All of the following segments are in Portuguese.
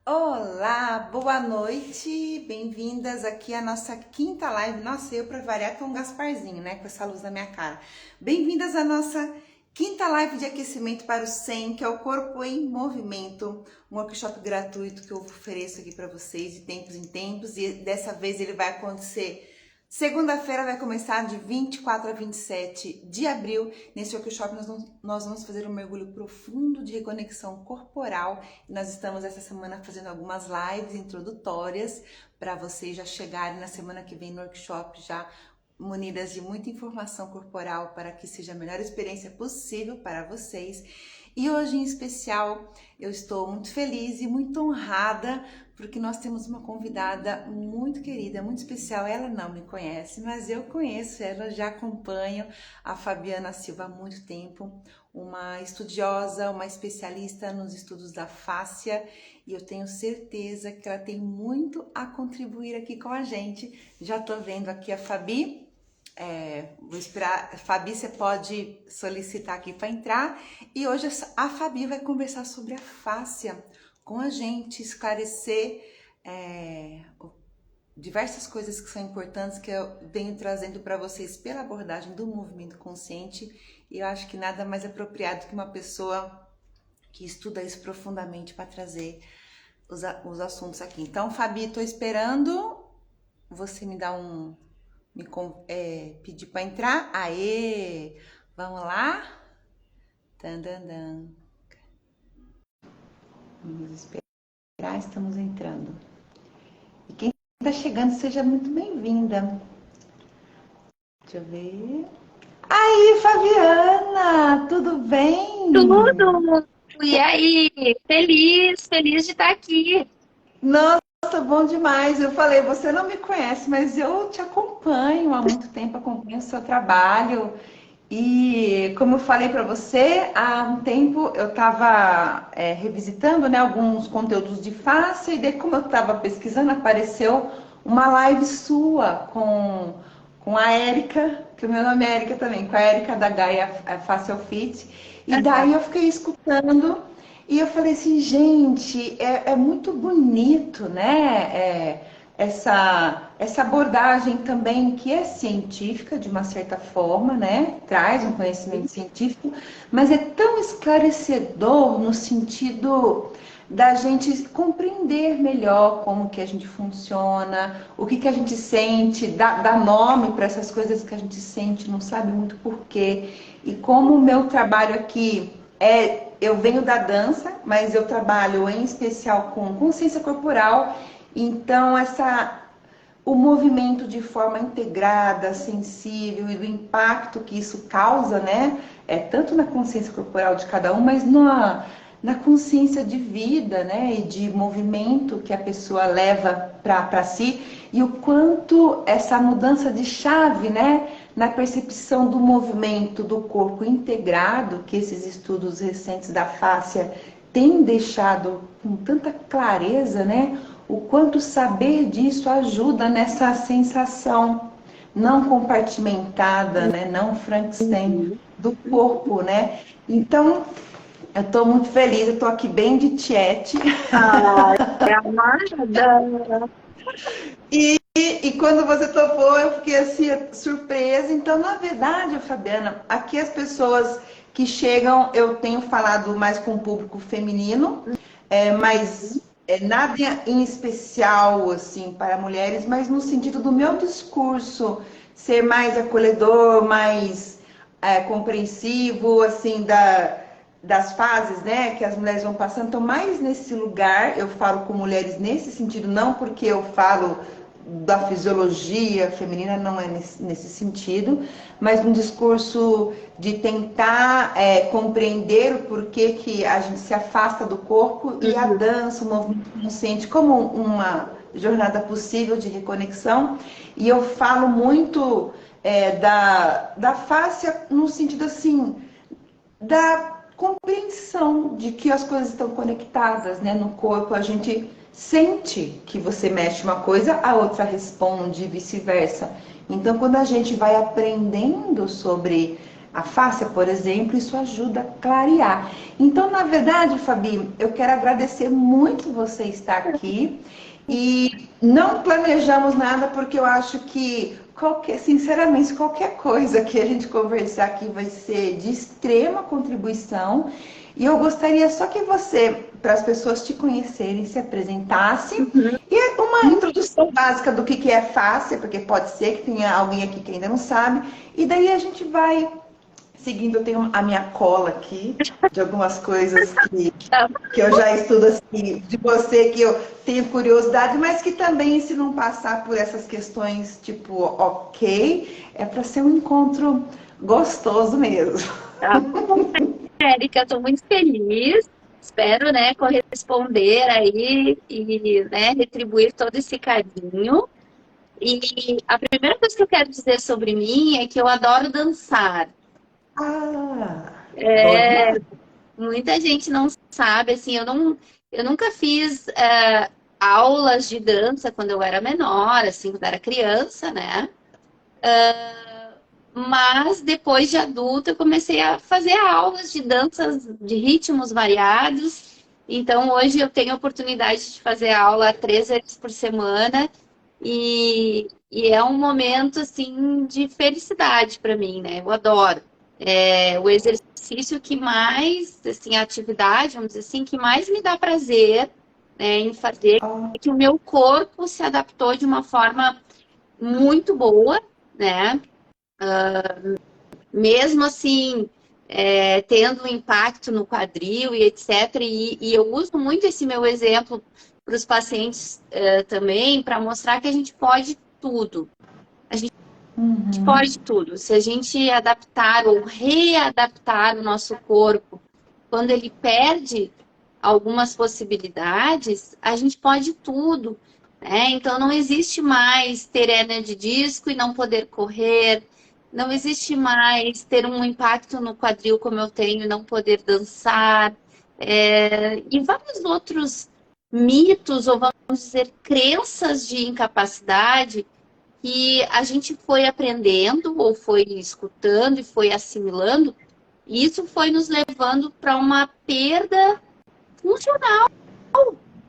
Olá, boa noite, bem-vindas aqui à nossa quinta live. Nossa, eu pra variar tô um Gasparzinho, né, com essa luz na minha cara. Bem-vindas à nossa quinta live de aquecimento para o 100, que é o Corpo em Movimento, um workshop gratuito que eu ofereço aqui para vocês de tempos em tempos, e dessa vez ele vai acontecer segunda-feira, vai começar de 24 a 27 de abril. Nesse workshop nós vamos fazer um mergulho profundo de reconexão corporal. E nós estamos essa semana fazendo algumas lives introdutórias para vocês já chegarem na semana que vem no workshop já munidas de muita informação corporal para que seja a melhor experiência possível para vocês. E hoje em especial eu estou muito feliz e muito honrada porque nós temos uma convidada muito querida, muito especial. Ela não me conhece, mas eu conheço ela, já acompanho a Fabiana Silva há muito tempo, uma estudiosa, uma especialista nos estudos da fáscia, e eu tenho certeza que ela tem muito a contribuir aqui com a gente. Já tô vendo aqui a Fabi. Vou esperar. Fabi, você pode solicitar aqui para entrar. E hoje a Fabi vai conversar sobre a fáscia com a gente, esclarecer diversas coisas que são importantes que eu venho trazendo para vocês pela abordagem do movimento consciente. E eu acho que nada mais apropriado que uma pessoa que estuda isso profundamente para trazer os assuntos aqui. Então, Fabi, estou esperando você me dar pedir para entrar. Aê! Vamos lá? Tandandan. Vamos esperar, estamos entrando. E quem está chegando, seja muito bem-vinda. Deixa eu ver. Aí, Fabiana, tudo bem? Tudo! E aí? Feliz de estar aqui. Nossa, bom demais. Eu falei, você não me conhece, mas eu te acompanho há muito tempo, acompanho o seu trabalho. E como eu falei para você, há um tempo eu estava revisitando, né, alguns conteúdos de face, e daí como eu estava pesquisando, apareceu uma live sua com a Érica, que o meu nome é Érica também, com a Érica da Gaia Facial Fit. E daí eu fiquei escutando e eu falei assim, gente, é muito bonito, né? Essa abordagem também que é científica, de uma certa forma, né? Traz um conhecimento científico, mas é tão esclarecedor no sentido da gente compreender melhor como que a gente funciona, o que que a gente sente, dar nome para essas coisas que a gente sente, não sabe muito porquê. E como o meu trabalho aqui eu venho da dança, mas eu trabalho em especial com consciência corporal. Então, o movimento de forma integrada, sensível, e do impacto que isso causa, né? Tanto na consciência corporal de cada um, mas na consciência de vida, né? E de movimento que a pessoa leva para si, e o quanto essa mudança de chave, né? Na percepção do movimento do corpo integrado, que esses estudos recentes da fáscia têm deixado com tanta clareza, né? O quanto saber disso ajuda nessa sensação não compartimentada, né? Não Frankenstein do corpo, né? Então, eu estou muito feliz, eu estou aqui bem de tiete. Ai, amada! E quando você topou, eu fiquei assim, surpresa. Então, na verdade, Fabiana, aqui as pessoas que chegam, eu tenho falado mais com o público feminino, mas nada em especial, assim, para mulheres, mas no sentido do meu discurso ser mais acolhedor, mais compreensivo, assim, das fases, né, que as mulheres vão passando. Então, mais nesse lugar, eu falo com mulheres nesse sentido, não porque eu falo da fisiologia feminina, não é nesse sentido, mas um discurso de tentar compreender o porquê que a gente se afasta do corpo, e a dança, o movimento consciente, como uma jornada possível de reconexão. E eu falo muito da fáscia no sentido assim, da compreensão de que as coisas estão conectadas, né? No corpo a gente sente que você mexe uma coisa, a outra responde e vice-versa. Então, quando a gente vai aprendendo sobre a fáscia, por exemplo, isso ajuda a clarear. Então, na verdade, Fabi, eu quero agradecer muito você estar aqui e não planejamos nada porque eu acho que sinceramente, qualquer coisa que a gente conversar aqui vai ser de extrema contribuição. E eu gostaria só que você, para as pessoas te conhecerem, se apresentasse Uhum. e uma introdução básica do que é fáscia, porque pode ser que tenha alguém aqui que ainda não sabe. E daí a gente vai seguindo. Eu tenho a minha cola aqui de algumas coisas Tá. que eu já estudo assim, de você, que eu tenho curiosidade, mas que também, se não passar por essas questões, tipo, ok, é para ser um encontro gostoso mesmo. Tá bom, Érica, estou muito feliz. Espero, né, corresponder aí e, né, retribuir todo esse carinho. E a primeira coisa que eu quero dizer sobre mim é que eu adoro dançar. Ah, bom demais. Muita gente não sabe, assim, eu nunca fiz aulas de dança quando eu era menor, assim, quando eu era criança, né? Mas depois de adulta eu comecei a fazer aulas de danças de ritmos variados. Então hoje eu tenho a oportunidade de fazer aula 3 vezes por semana e é um momento assim de felicidade para mim, né? Eu adoro. É o exercício que mais, assim, a atividade, vamos dizer assim, que mais me dá prazer, né, em fazer, Ah, é que o meu corpo se adaptou de uma forma muito boa, né? Mesmo assim, tendo um impacto no quadril e etc. E eu uso muito esse meu exemplo para os pacientes também, para mostrar que a gente pode tudo. A gente uhum. pode tudo. Se a gente adaptar ou readaptar o nosso corpo, quando ele perde algumas possibilidades, a gente pode tudo. Né? Então não existe mais ter hérnia de disco e não poder correr. Não existe mais ter um impacto no quadril como eu tenho e não poder dançar. E vários outros mitos, ou vamos dizer, crenças de incapacidade que a gente foi aprendendo ou foi escutando e foi assimilando, e isso foi nos levando para uma perda funcional,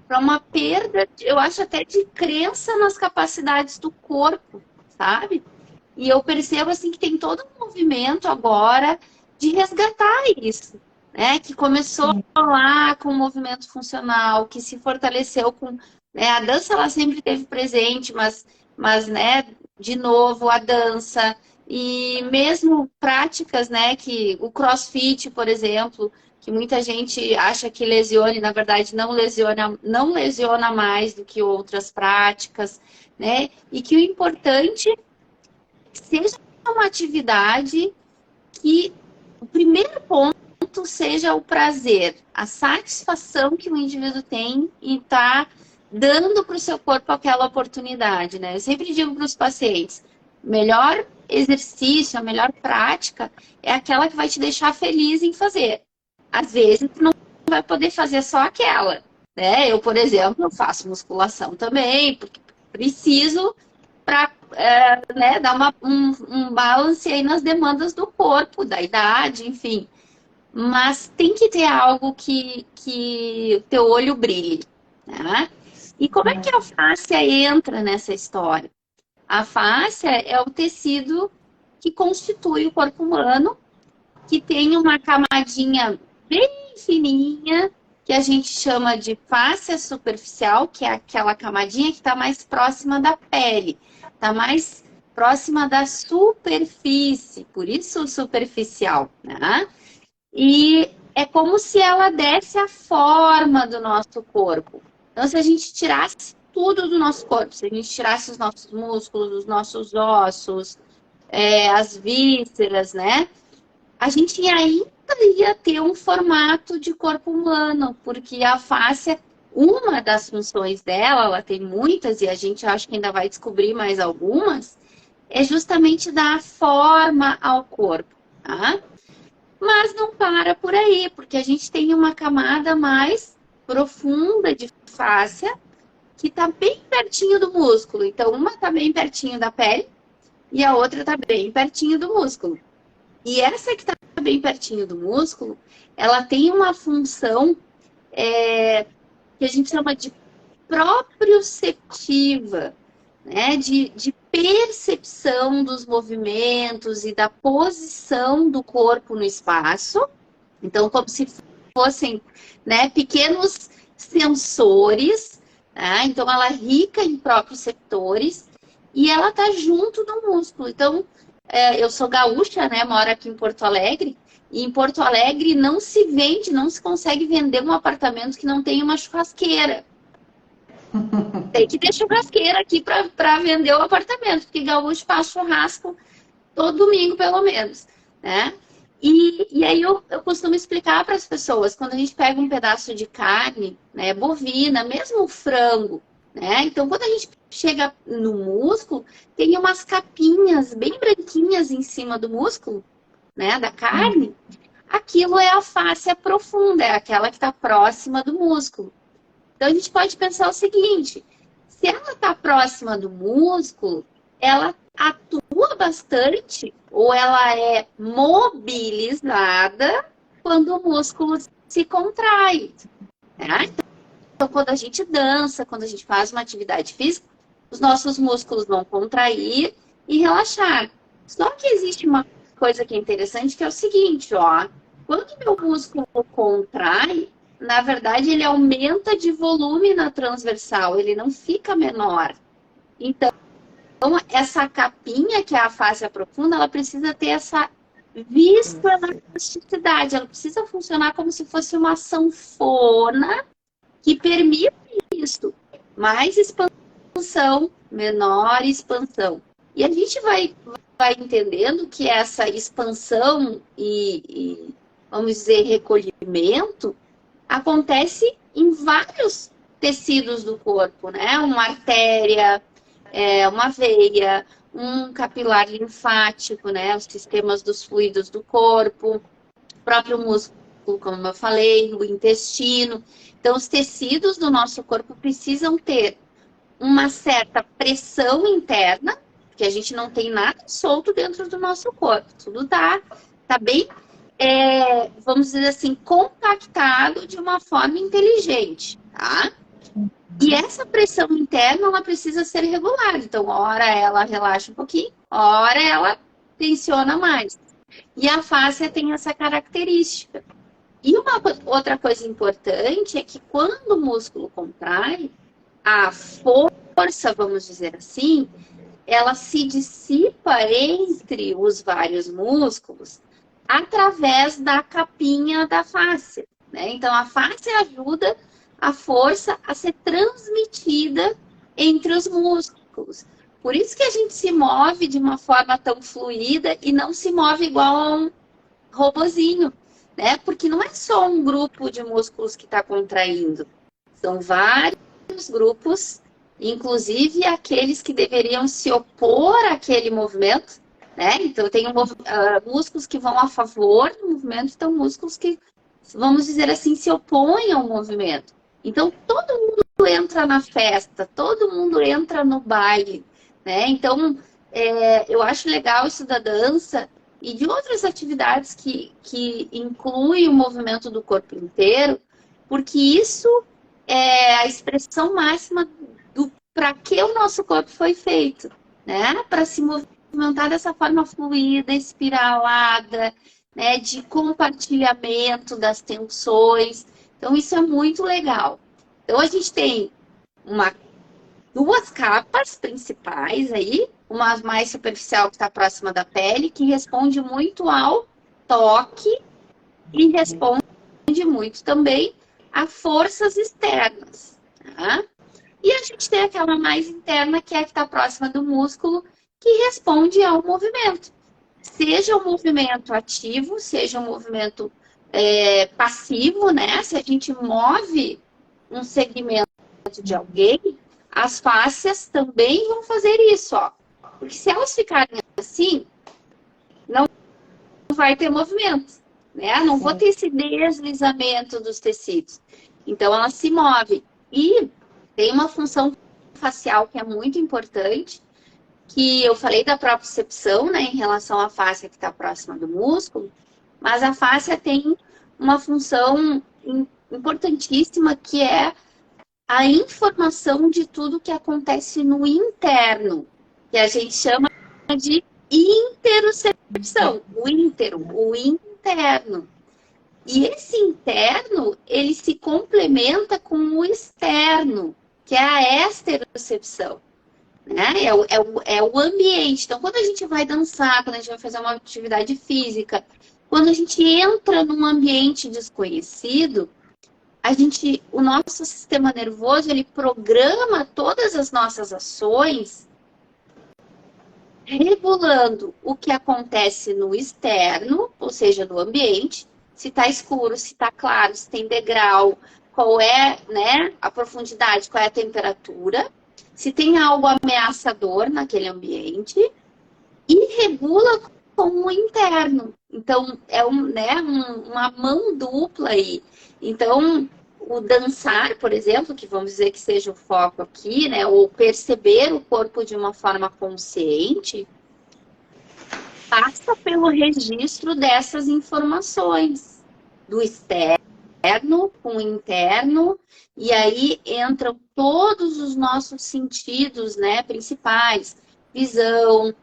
para uma perda, eu acho até de crença nas capacidades do corpo, sabe? E eu percebo assim que tem todo um movimento agora de resgatar isso, né? Que começou Sim. lá com o movimento funcional, que se fortaleceu com, né? A dança ela sempre teve presente, mas né? De novo a dança e mesmo práticas, né? Que o CrossFit, por exemplo, que muita gente acha que lesione, na verdade não lesiona mais do que outras práticas, né? E que o importante seja uma atividade que o primeiro ponto seja o prazer, a satisfação que o indivíduo tem em estar dando para o seu corpo aquela oportunidade, né? Eu sempre digo para os pacientes, melhor exercício, a melhor prática é aquela que vai te deixar feliz em fazer. Às vezes, tu não vai poder fazer só aquela, né? Eu, por exemplo, faço musculação também, porque preciso para né, dar um balance aí nas demandas do corpo, da idade, enfim. Mas tem que ter algo que o teu olho brilhe, né? E como é que a fáscia entra nessa história? A fáscia é o tecido que constitui o corpo humano, que tem uma camadinha bem fininha, que a gente chama de fáscia superficial, que é aquela camadinha que está mais próxima da pele, está mais próxima da superfície, por isso superficial, né? E é como se ela desse a forma do nosso corpo. Então, se a gente tirasse tudo do nosso corpo, se a gente tirasse os nossos músculos, os nossos ossos, as vísceras, né? A gente ainda ia ter um formato de corpo humano, porque a face, uma das funções dela, ela tem muitas, e a gente acha que ainda vai descobrir mais algumas, é justamente dar forma ao corpo, tá? Mas não para por aí, porque a gente tem uma camada mais profunda de fáscia que está bem pertinho do músculo. Então, uma está bem pertinho da pele e a outra está bem pertinho do músculo. E essa que está bem pertinho do músculo, ela tem uma função que a gente chama de proprioceptiva, né? De percepção dos movimentos e da posição do corpo no espaço. Então, como se fossem, né, pequenos sensores, né? Então ela é rica em proprioceptores e ela tá junto do músculo. Então, eu sou gaúcha, né, moro aqui em Porto Alegre, e em Porto Alegre não se vende, não se consegue vender um apartamento que não tenha uma churrasqueira. Tem que ter churrasqueira aqui para vender o apartamento, porque gaúcho faz churrasco todo domingo, pelo menos, né? E aí eu costumo explicar para as pessoas, quando a gente pega um pedaço de carne, né, bovina, mesmo o frango, né? Então, quando a gente chega no músculo, tem umas capinhas bem branquinhas em cima do músculo, né, da carne. Aquilo é a fáscia profunda, é aquela que está próxima do músculo. Então, a gente pode pensar o seguinte, se ela está próxima do músculo, ela atua bastante ou ela é mobilizada quando o músculo se contrai. Né? Então, quando a gente dança, quando a gente faz uma atividade física, os nossos músculos vão contrair e relaxar. Só que existe uma coisa que é interessante, que é o seguinte, ó. Quando o meu músculo contrai, na verdade, ele aumenta de volume na transversal, ele não fica menor. Então, essa capinha, que é a fáscia profunda, ela precisa ter essa viscoelasticidade, ela precisa funcionar como se fosse uma sanfona que permite isso. Mais expansão, menor expansão. E a gente vai entendendo que essa expansão e vamos dizer, recolhimento, acontece em vários tecidos do corpo, né? Uma artéria, uma veia, um capilar linfático, né? Os sistemas dos fluidos do corpo, o próprio músculo, como eu falei, o intestino. Então, os tecidos do nosso corpo precisam ter uma certa pressão interna, porque a gente não tem nada solto dentro do nosso corpo. Tudo tá bem, vamos dizer assim, compactado de uma forma inteligente, tá? E essa pressão interna, ela precisa ser regular. Então, hora ela relaxa um pouquinho, hora ela tensiona mais. E a fáscia tem essa característica. E uma outra coisa importante é que quando o músculo contrai, a força, vamos dizer assim, ela se dissipa entre os vários músculos através da capinha da fáscia, né? Então, a fáscia ajuda a força a ser transmitida entre os músculos. Por isso que a gente se move de uma forma tão fluida e não se move igual a um robozinho, né? Porque não é só um grupo de músculos que está contraindo, são vários grupos, inclusive aqueles que deveriam se opor àquele movimento, né? Então, tem músculos que vão a favor do movimento, então músculos que, vamos dizer assim, se opõem ao movimento. Então, todo mundo entra na festa, todo mundo entra no baile, né? Então, eu acho legal isso da dança e de outras atividades que incluem o movimento do corpo inteiro, porque isso é a expressão máxima do para que o nosso corpo foi feito, né? Para se movimentar dessa forma fluida, espiralada, né? De compartilhamento das tensões. Então, isso é muito legal. Então, a gente tem duas capas principais aí, uma mais superficial que está próxima da pele, que responde muito ao toque e responde muito também a forças externas, tá? E a gente tem aquela mais interna, que é a que está próxima do músculo, que responde ao movimento. Seja um movimento ativo, seja um movimento passivo, né? Se a gente move um segmento de alguém, as fáscias também vão fazer isso, ó. Porque se elas ficarem assim, não vai ter movimento, né? Não vou ter esse deslizamento dos tecidos. Então, ela se move. E tem uma função facial que é muito importante, que eu falei da propriocepção, né, em relação à fáscia que está próxima do músculo, mas a fáscia tem uma função importantíssima que é a informação de tudo que acontece no interno, que a gente chama de interocepção, o interno. E esse interno, ele se complementa com o externo, que é a exterocepção. Né? É o ambiente. Então, quando a gente vai dançar, quando a gente vai fazer uma atividade física, quando a gente entra num ambiente desconhecido, o nosso sistema nervoso, ele programa todas as nossas ações, regulando o que acontece no externo, ou seja, no ambiente, se está escuro, se está claro, se tem degrau, qual é, né, a profundidade, qual é a temperatura, se tem algo ameaçador naquele ambiente, e regula com o interno. Então, é uma mão dupla aí. Então, o dançar, por exemplo, que vamos dizer que seja o foco aqui, né, ou perceber o corpo de uma forma consciente, passa pelo registro dessas informações do externo com o interno, e aí entram todos os nossos sentidos, né, principais, visão,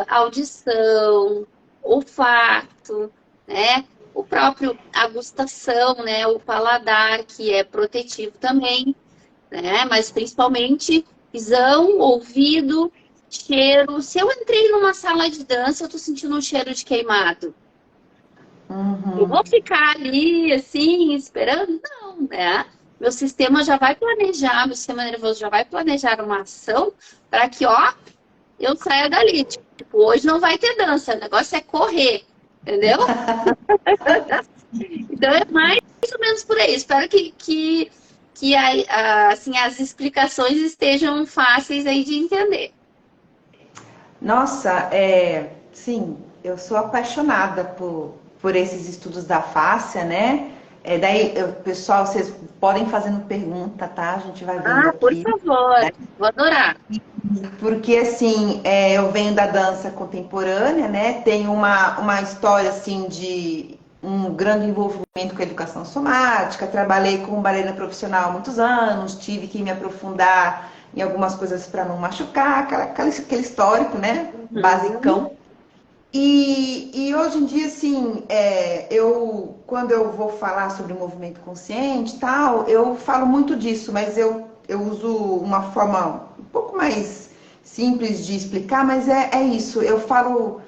audição, olfato, né, o próprio agustação, né, o paladar, que é protetivo também, né, mas principalmente visão, ouvido, cheiro. Se eu entrei numa sala de dança, eu tô sentindo um cheiro de queimado. Eu vou ficar ali, assim, esperando? Não, né? Meu sistema já vai planejar, meu sistema nervoso já vai planejar uma ação para que, ó, eu saia dali. Tipo, hoje não vai ter dança, o negócio é correr, entendeu? Então é mais ou menos por aí. Espero que assim, as explicações estejam fáceis aí de entender. Nossa, sim, eu sou apaixonada por esses estudos da fáscia, né? Pessoal, vocês podem fazendo pergunta, tá? A gente vai vendo Por aqui. favor, Né? vou adorar. Porque, assim, eu venho da dança contemporânea, né? Tenho uma história, assim, de um grande envolvimento com a educação somática. Trabalhei como bailarina profissional há muitos anos, tive que me aprofundar em algumas coisas para não machucar, aquele histórico, né? Basicão. E hoje em dia, assim, quando eu vou falar sobre o movimento consciente e tal, eu falo muito disso, mas eu uso uma forma um pouco mais simples de explicar, mas é isso. Eu falo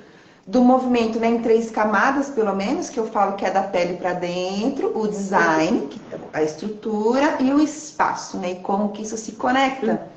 do movimento, né, em 3 camadas, pelo menos, que eu falo que é da pele para dentro, o design, que é a estrutura, e o espaço, né, e como que isso se conecta.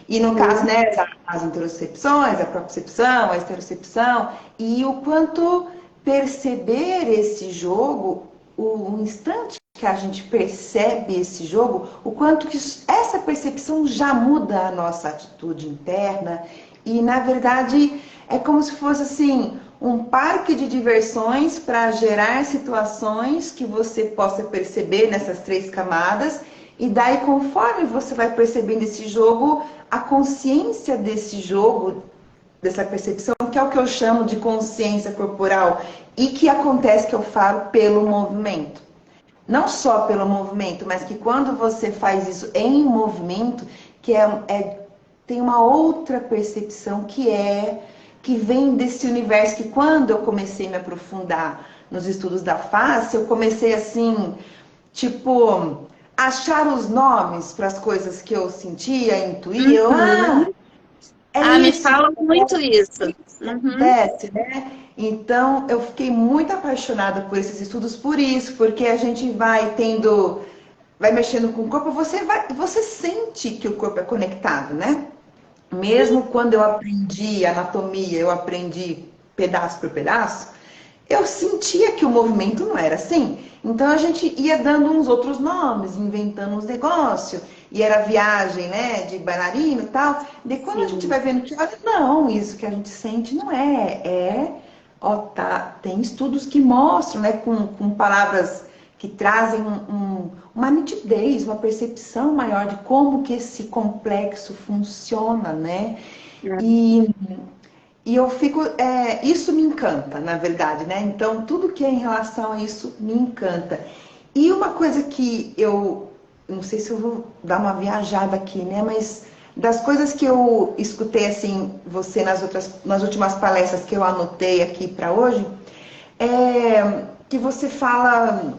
E no caso, né, as interocepções, a propriocepção, a exterocepção, e o quanto perceber esse jogo, o instante que a gente percebe esse jogo, o quanto que essa percepção já muda a nossa atitude interna. E, na verdade, é como se fosse, assim, um parque de diversões para gerar situações que você possa perceber nessas 3 camadas. E daí, conforme você vai percebendo esse jogo, a consciência desse jogo, dessa percepção, que é o que eu chamo de consciência corporal, e que acontece, que eu falo, pelo movimento. Não só pelo movimento, mas que quando você faz isso em movimento, que tem uma outra percepção que vem desse universo, que quando eu comecei a me aprofundar nos estudos da face, eu comecei assim, tipo, achar os nomes para as coisas que eu sentia, intuía. Me Isso fala muito isso. acontece, né? Então, eu fiquei muito apaixonada por esses estudos, por isso, porque a gente vai mexendo com o corpo, você sente que o corpo é conectado, né? Mesmo quando eu aprendi anatomia, eu aprendi pedaço por pedaço, eu sentia que o movimento não era assim. Então a gente ia dando uns outros nomes, inventando uns negócios, e era viagem, né, de bailarino e tal. E quando a gente vai vendo que, olha, não, isso que a gente sente não tem estudos que mostram, né, com palavras que trazem uma nitidez, uma percepção maior de como que esse complexo funciona, né? E, e eu fico, isso me encanta, na verdade, né? Então, tudo que é em relação a isso me encanta. E uma coisa que eu, não sei se eu vou dar uma viajada aqui, né? Mas das coisas que eu escutei, assim, você nas últimas palestras que eu anotei aqui para hoje, que você fala,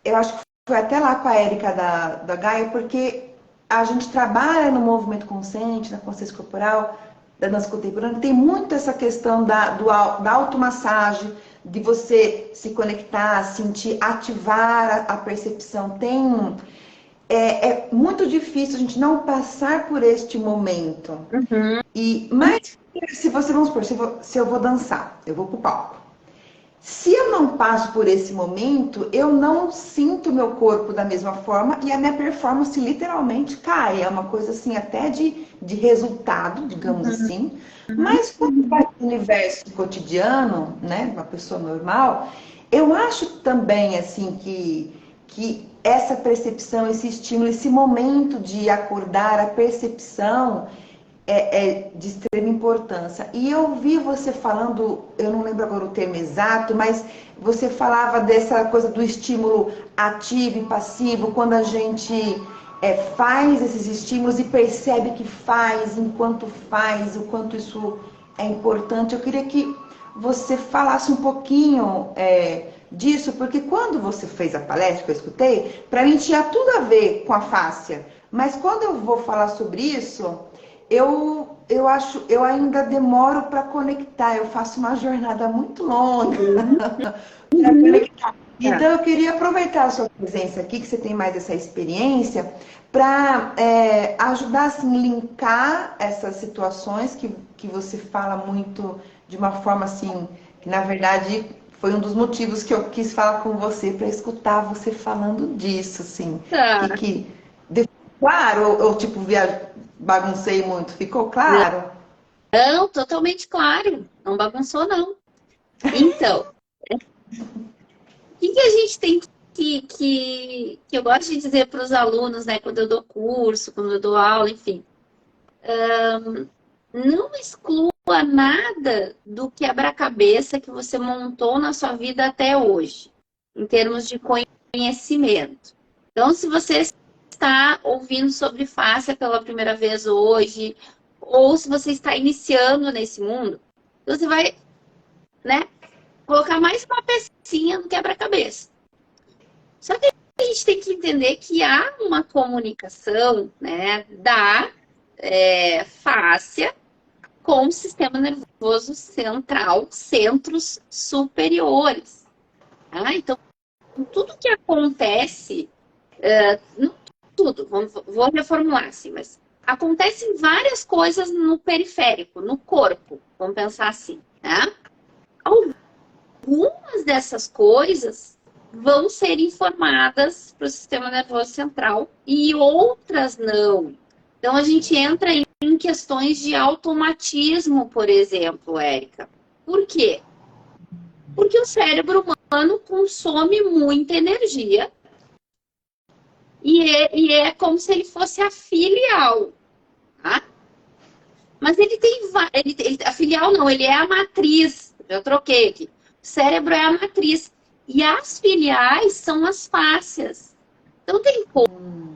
eu acho que foi até lá com a Érica da Gaia, porque a gente trabalha no movimento consciente, na consciência corporal, da dança contemporânea, tem muito essa questão da automassagem, de você se conectar, sentir, ativar a percepção. É muito difícil a gente não passar por este momento. Uhum. Mas se você, vamos supor, se eu vou dançar, eu vou pro palco. Se eu não passo por esse momento, eu não sinto meu corpo da mesma forma e a minha performance literalmente cai. É uma coisa assim, até de resultado, digamos assim. Mas quando vai para o universo cotidiano, né, uma pessoa normal, eu acho também assim que essa percepção, esse estímulo, esse momento de acordar, a percepção é de extrema importância. E eu vi você falando, eu não lembro agora o termo exato, mas você falava dessa coisa do estímulo ativo e passivo, quando a gente faz esses estímulos e percebe que faz, enquanto faz, o quanto isso é importante. Eu queria que você falasse um pouquinho disso, porque quando você fez a palestra que eu escutei, para mim tinha tudo a ver com a fáscia. Mas quando eu vou falar sobre isso, eu ainda demoro para conectar, eu faço uma jornada muito longa para conectar. Então eu queria aproveitar a sua presença aqui, que você tem mais essa experiência, para ajudar assim, linkar essas situações que você fala muito de uma forma assim, que na verdade foi um dos motivos que eu quis falar com você, para escutar você falando disso, assim. Tá. Claro, ou tipo, baguncei muito, ficou claro? Não, totalmente claro. Não bagunçou, não. Então, o que a gente tem que eu gosto de dizer para os alunos, né, quando eu dou curso, quando eu dou aula, enfim, não exclua nada do quebra-cabeça que você montou na sua vida até hoje, em termos de conhecimento. Então, se você está ouvindo sobre fáscia pela primeira vez hoje, ou se você está iniciando nesse mundo, você vai, né, colocar mais uma pecinha no quebra-cabeça. Só que a gente tem que entender que há uma comunicação, né, da fáscia com o sistema nervoso central, centros superiores. Tá? Então, tudo que acontece, não tudo, vou reformular assim, mas acontecem várias coisas no periférico, no corpo, vamos pensar assim. Tá? Algumas dessas coisas vão ser informadas para o sistema nervoso central e outras não. Então, a gente entra em questões de automatismo, por exemplo, Érica. Por quê? Porque o cérebro humano consome muita energia e é como se ele fosse a filial, tá? Mas ele tem... a filial não, ele é a matriz. Eu troquei aqui. O cérebro é a matriz. E as filiais são as fáscias. Então, tem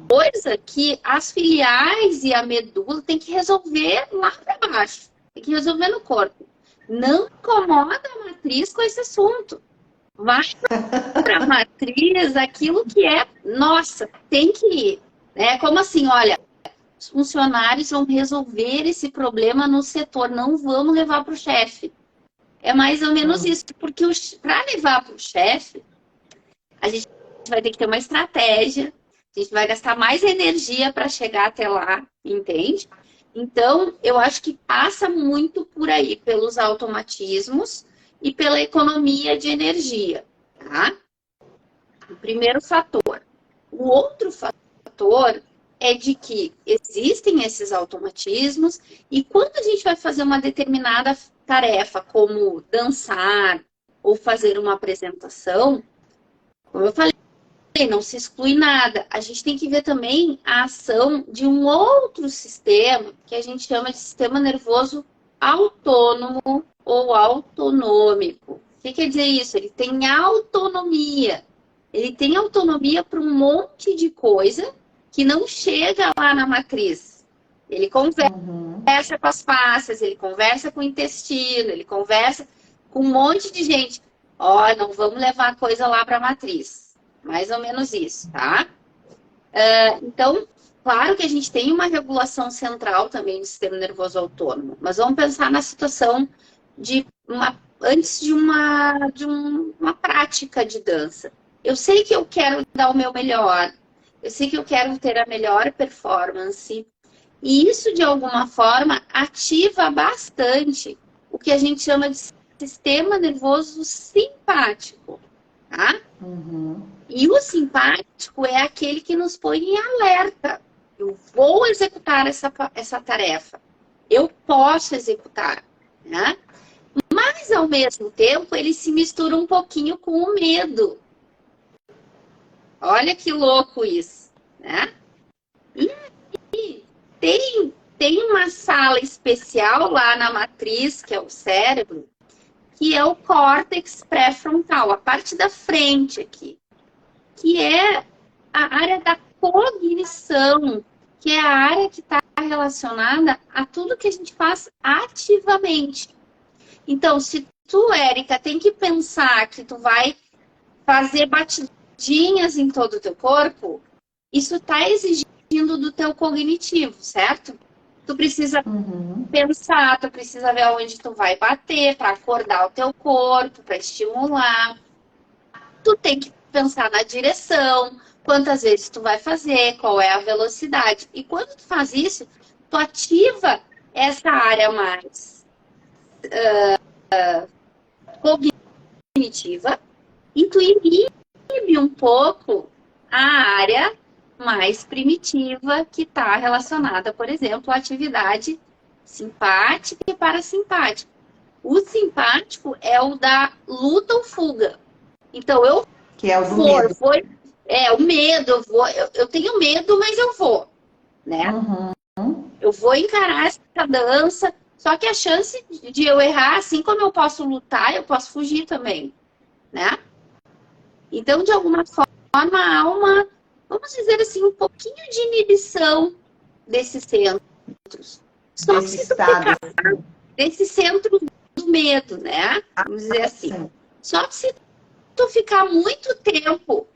coisa que as filiais e a medula tem que resolver lá para baixo. Tem que resolver no corpo. Não incomoda a matriz com esse assunto. Vai para a matriz aquilo que é... Nossa, tem que ir. É como assim, olha, os funcionários vão resolver esse problema no setor, não vamos levar para o chefe. É mais ou menos isso, porque para levar para o chefe, a gente vai ter que ter uma estratégia, a gente vai gastar mais energia para chegar até lá, entende? Então, eu acho que passa muito por aí, pelos automatismos e pela economia de energia, tá? O primeiro fator. O outro fator é de que existem esses automatismos e quando a gente vai fazer uma determinada tarefa, como dançar ou fazer uma apresentação, como eu falei, não se exclui nada. A gente tem que ver também a ação de um outro sistema, que a gente chama de sistema nervoso autônomo ou autonômico. O que quer dizer isso? Ele tem autonomia. Ele tem autonomia para um monte de coisa que não chega lá na matriz. Ele conversa com as fáscias, ele conversa com o intestino, ele conversa com um monte de gente. Ó, não vamos levar a coisa lá para a matriz. Mais ou menos isso, tá? Então, claro que a gente tem uma regulação central também do sistema nervoso autônomo, mas vamos pensar na situação antes de uma prática de dança. Eu sei que eu quero dar o meu melhor, eu sei que eu quero ter a melhor performance, e isso, de alguma forma, ativa bastante o que a gente chama de sistema nervoso simpático, tá? E o simpático é aquele que nos põe em alerta. Eu vou executar essa tarefa. Eu posso executar, né? Mas, ao mesmo tempo, ele se mistura um pouquinho com o medo. Olha que louco isso, né? E tem uma sala especial lá na matriz, que é o cérebro, que é o córtex pré-frontal, a parte da frente aqui, que é a área da cognição, que é a área que está relacionada a tudo que a gente faz ativamente. Então, se tu, Érica, tem que pensar que tu vai fazer batidinhas em todo o teu corpo, isso está exigindo do teu cognitivo, certo? Tu precisa pensar, tu precisa ver onde tu vai bater para acordar o teu corpo, para estimular. Tu tem que pensar na direção, quantas vezes tu vai fazer, qual é a velocidade. E quando tu faz isso, tu ativa essa área mais cognitiva e tu inibe um pouco a área mais primitiva que está relacionada, por exemplo, à atividade simpática e parasimpática. O simpático é o da luta ou fuga. Então, que é o do medo. O medo, eu tenho medo, mas eu vou, né? Eu vou encarar essa dança, só que a chance de eu errar, assim como eu posso lutar, eu posso fugir também, né? Então, de alguma forma, há uma, vamos dizer assim, um pouquinho de inibição desses centros. Só Desse se tu estado. ficar desse centro do medo, né? Vamos dizer assim. Sim. Só que se tu ficar muito tempo,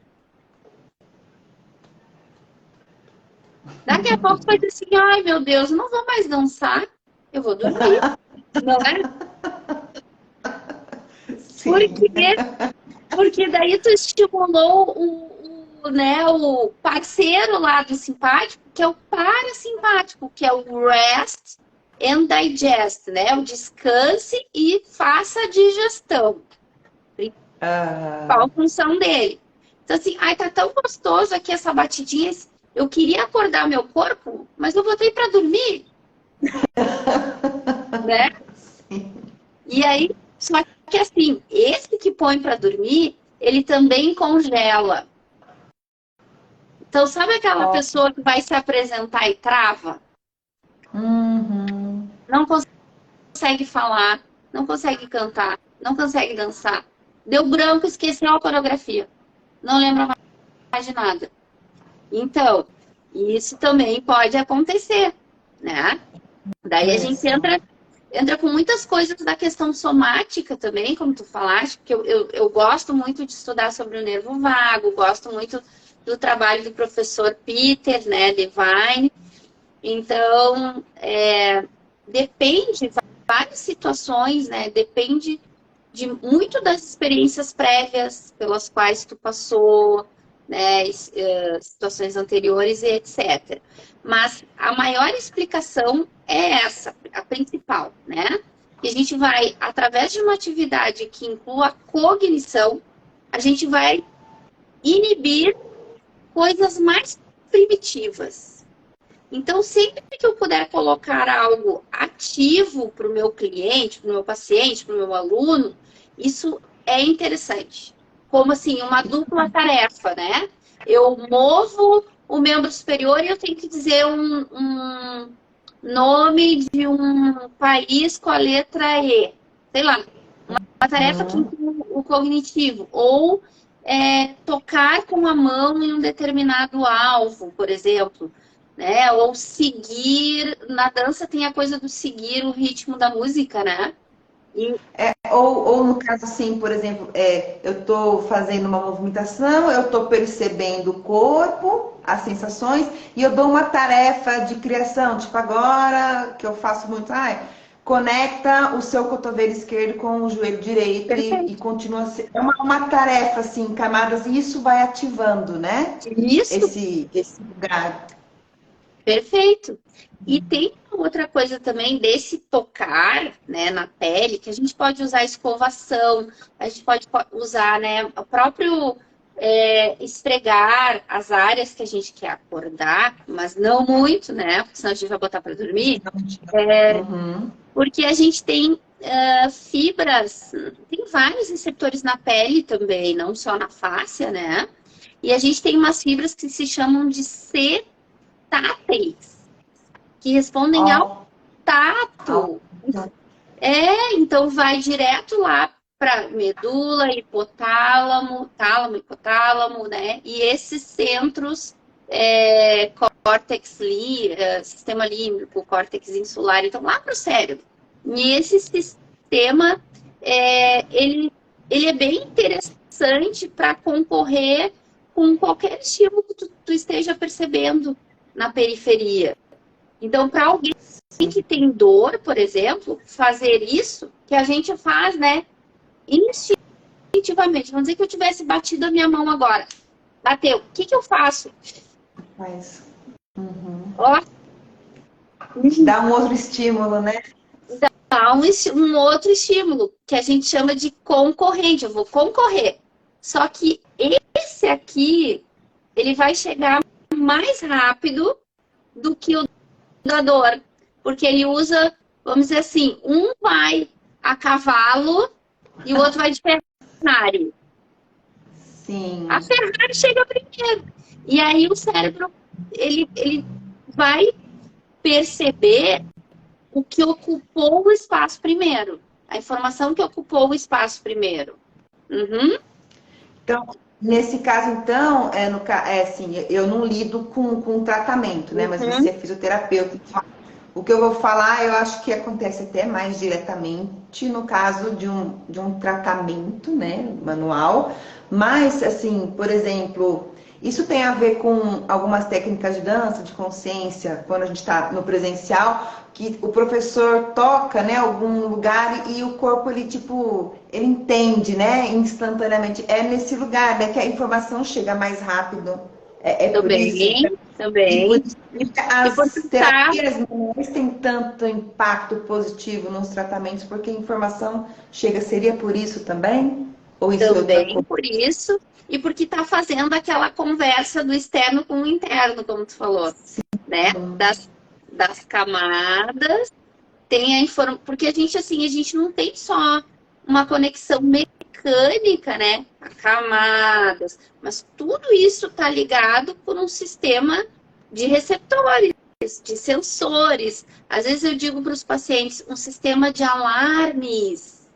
daqui a pouco vai dizer assim, ai meu Deus, eu não vou mais dançar, eu vou dormir, não é? Sim. Porque daí tu estimulou o parceiro lá do simpático, que é o parasimpático, que é o rest and digest, né? O descanse e faça a digestão. Qual a função dele? Então assim, ai, tá tão gostoso aqui essa batidinha, eu queria acordar meu corpo, mas eu botei para dormir. Né? E aí, só que assim, esse que põe para dormir, ele também congela. Então, sabe aquela pessoa que vai se apresentar e trava? Não consegue falar, não consegue cantar, não consegue dançar. Deu branco, esqueceu a coreografia. Não lembra mais de nada. Então, isso também pode acontecer, né? Daí a gente entra com muitas coisas da questão somática também, como tu falaste, porque eu gosto muito de estudar sobre o nervo vago, gosto muito do trabalho do professor Peter, né, Levine. Então, depende, várias situações, né, depende de muito das experiências prévias pelas quais tu passou, né, situações anteriores e etc. Mas a maior explicação é essa, a principal, né? E a gente vai, através de uma atividade que inclua a cognição, a gente vai inibir coisas mais primitivas. Então, sempre que eu puder colocar algo ativo para o meu cliente, para o meu paciente, para o meu aluno, isso é interessante. Como assim, uma dupla tarefa, né? eu movo o membro superior e eu tenho que dizer um nome de um país com a letra E. Sei lá, uma tarefa que inclui o cognitivo. Ou tocar com a mão em um determinado alvo, por exemplo. Né? Ou seguir. Na dança tem a coisa do seguir o ritmo da música, né? Ou no caso assim, por exemplo, eu estou fazendo uma movimentação, eu estou percebendo o corpo, as sensações, e eu dou uma tarefa de criação, tipo agora, que eu faço muito, conecta o seu cotovelo esquerdo com o joelho direito e continua. É uma tarefa, assim, camadas, e isso vai ativando, né? Isso. Esse lugar. Perfeito. E tem outra coisa também desse tocar, né, na pele, que a gente pode usar escovação, a gente pode usar, né, o próprio esfregar as áreas que a gente quer acordar, mas não muito, né, porque senão a gente vai botar para dormir. Porque a gente tem fibras, tem vários receptores na pele também, não só na fáscia, né? E a gente tem umas fibras que se chamam de cetáteis, que respondem ao tato. Então vai direto lá para medula, hipotálamo, tálamo, hipotálamo, né? E esses centros, córtex, sistema límbico, córtex insular, então lá para o cérebro. E esse sistema, ele é bem interessante para concorrer com qualquer estímulo que tu esteja percebendo na periferia. Então, para alguém que tem dor, por exemplo, fazer isso, que a gente faz, né, instintivamente. Vamos dizer que eu tivesse batido a minha mão agora. Bateu. O que eu faço? Faz. Ó. Dá um outro estímulo, né? Dá um outro estímulo, que a gente chama de concorrente. Eu vou concorrer. Só que esse aqui, ele vai chegar mais rápido do que o da dor. Porque ele usa, vamos dizer assim, um vai a cavalo e o outro vai de Ferrari. Sim. A Ferrari chega primeiro. E aí o cérebro, ele vai perceber o que ocupou o espaço primeiro. A informação que ocupou o espaço primeiro. Então, nesse caso, então, assim, eu não lido com tratamento, né? Mas você é fisioterapeuta. O que eu vou falar, eu acho que acontece até mais diretamente no caso de um tratamento, né, manual. Mas, assim, por exemplo, isso tem a ver com algumas técnicas de dança, de consciência, quando a gente está no presencial, que o professor toca, né, algum lugar e o corpo, ele, tipo, ele entende, né, instantaneamente. É nesse lugar, né, que a informação chega mais rápido. Por isso. Também. As terapias manuais têm tanto impacto positivo nos tratamentos, porque a informação chega, seria por isso também? Ou isso também por isso, e porque está fazendo aquela conversa do externo com o interno, como tu falou, né? Das camadas, tem a informação, porque a gente não tem só uma conexão mecânica, né? A camadas, mas tudo isso está ligado por um sistema de receptores, de sensores. Às vezes eu digo para os pacientes, um sistema de alarmes.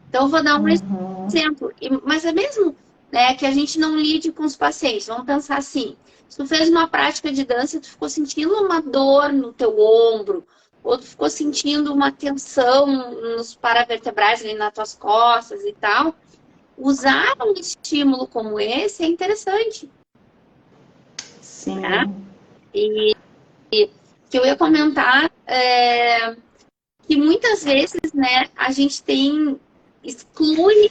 Então, eu vou dar um exemplo. Mas é mesmo, né, que a gente não lide com os pacientes. Vamos pensar assim. Se tu fez uma prática de dança e tu ficou sentindo uma dor no teu ombro, ou tu ficou sentindo uma tensão nos paravertebrais, ali nas tuas costas e tal, usar um estímulo como esse é interessante. Sim. Né? E que eu ia comentar que muitas vezes, né, a gente exclui,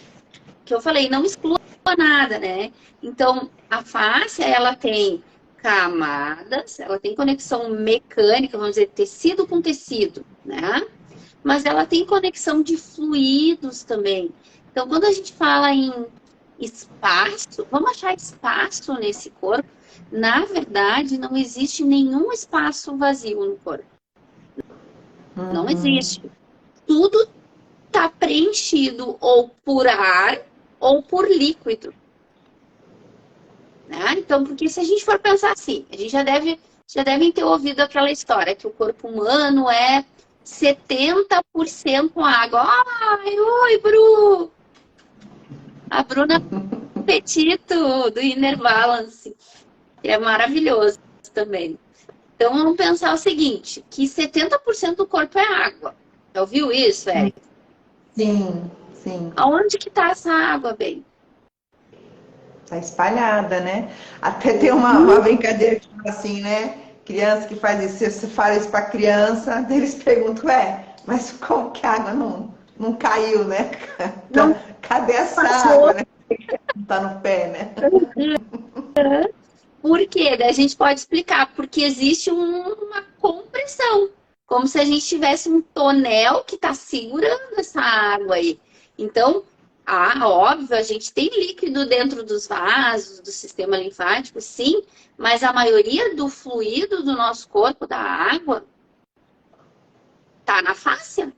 que eu falei, não exclua nada, né? Então, a fáscia, ela tem camadas, ela tem conexão mecânica, vamos dizer, tecido com tecido, né? Mas ela tem conexão de fluidos também. Então, quando a gente fala em espaço, vamos achar espaço nesse corpo, na verdade, não existe nenhum espaço vazio no corpo. Não existe. Tudo está preenchido ou por ar ou por líquido. né? Então, porque se a gente for pensar assim, a gente já devem ter ouvido aquela história que o corpo humano é 70% água. Ai, oi, Bru! A Bruna Petito, do Inner Balance, que é maravilhoso também. Então, vamos pensar o seguinte, que 70% do corpo é água. Já ouviu isso, Érica? Sim, sim. Aonde que está essa água, bem? Tá espalhada, né? Até tem uma brincadeira que fala assim, né? Criança que faz isso, você fala isso pra criança, eles perguntam, mas como que a água não caiu, né? Não Cadê essa passou. água, né? Não tá no pé, né? Por quê? Daí a gente pode explicar, porque existe uma compressão, como se a gente tivesse um tonel que está segurando essa água aí. Então, óbvio, a gente tem líquido dentro dos vasos, do sistema linfático, sim, mas a maioria do fluido do nosso corpo, da água, está na fáscia.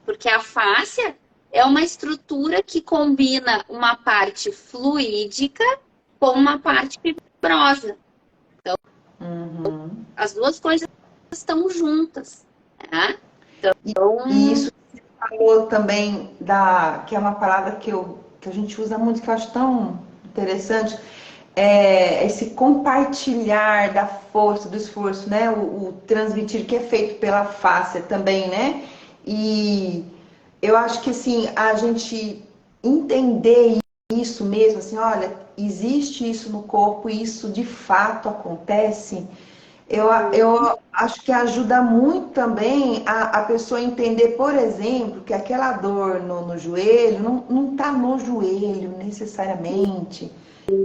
Porque a fáscia é uma estrutura que combina uma parte fluídica com uma parte fibrosa. Uhum. As duas coisas estão juntas, né? E Então, isso que você falou também, que é uma palavra que a gente usa muito, que eu acho tão interessante, é esse compartilhar da força, do esforço, né? O transmitir que é feito pela face também, né? E eu acho que assim, a gente entender isso mesmo, assim, olha, existe isso no corpo, isso de fato acontece. Eu acho que ajuda muito também a pessoa entender, por exemplo, que aquela dor no joelho não tá no joelho necessariamente.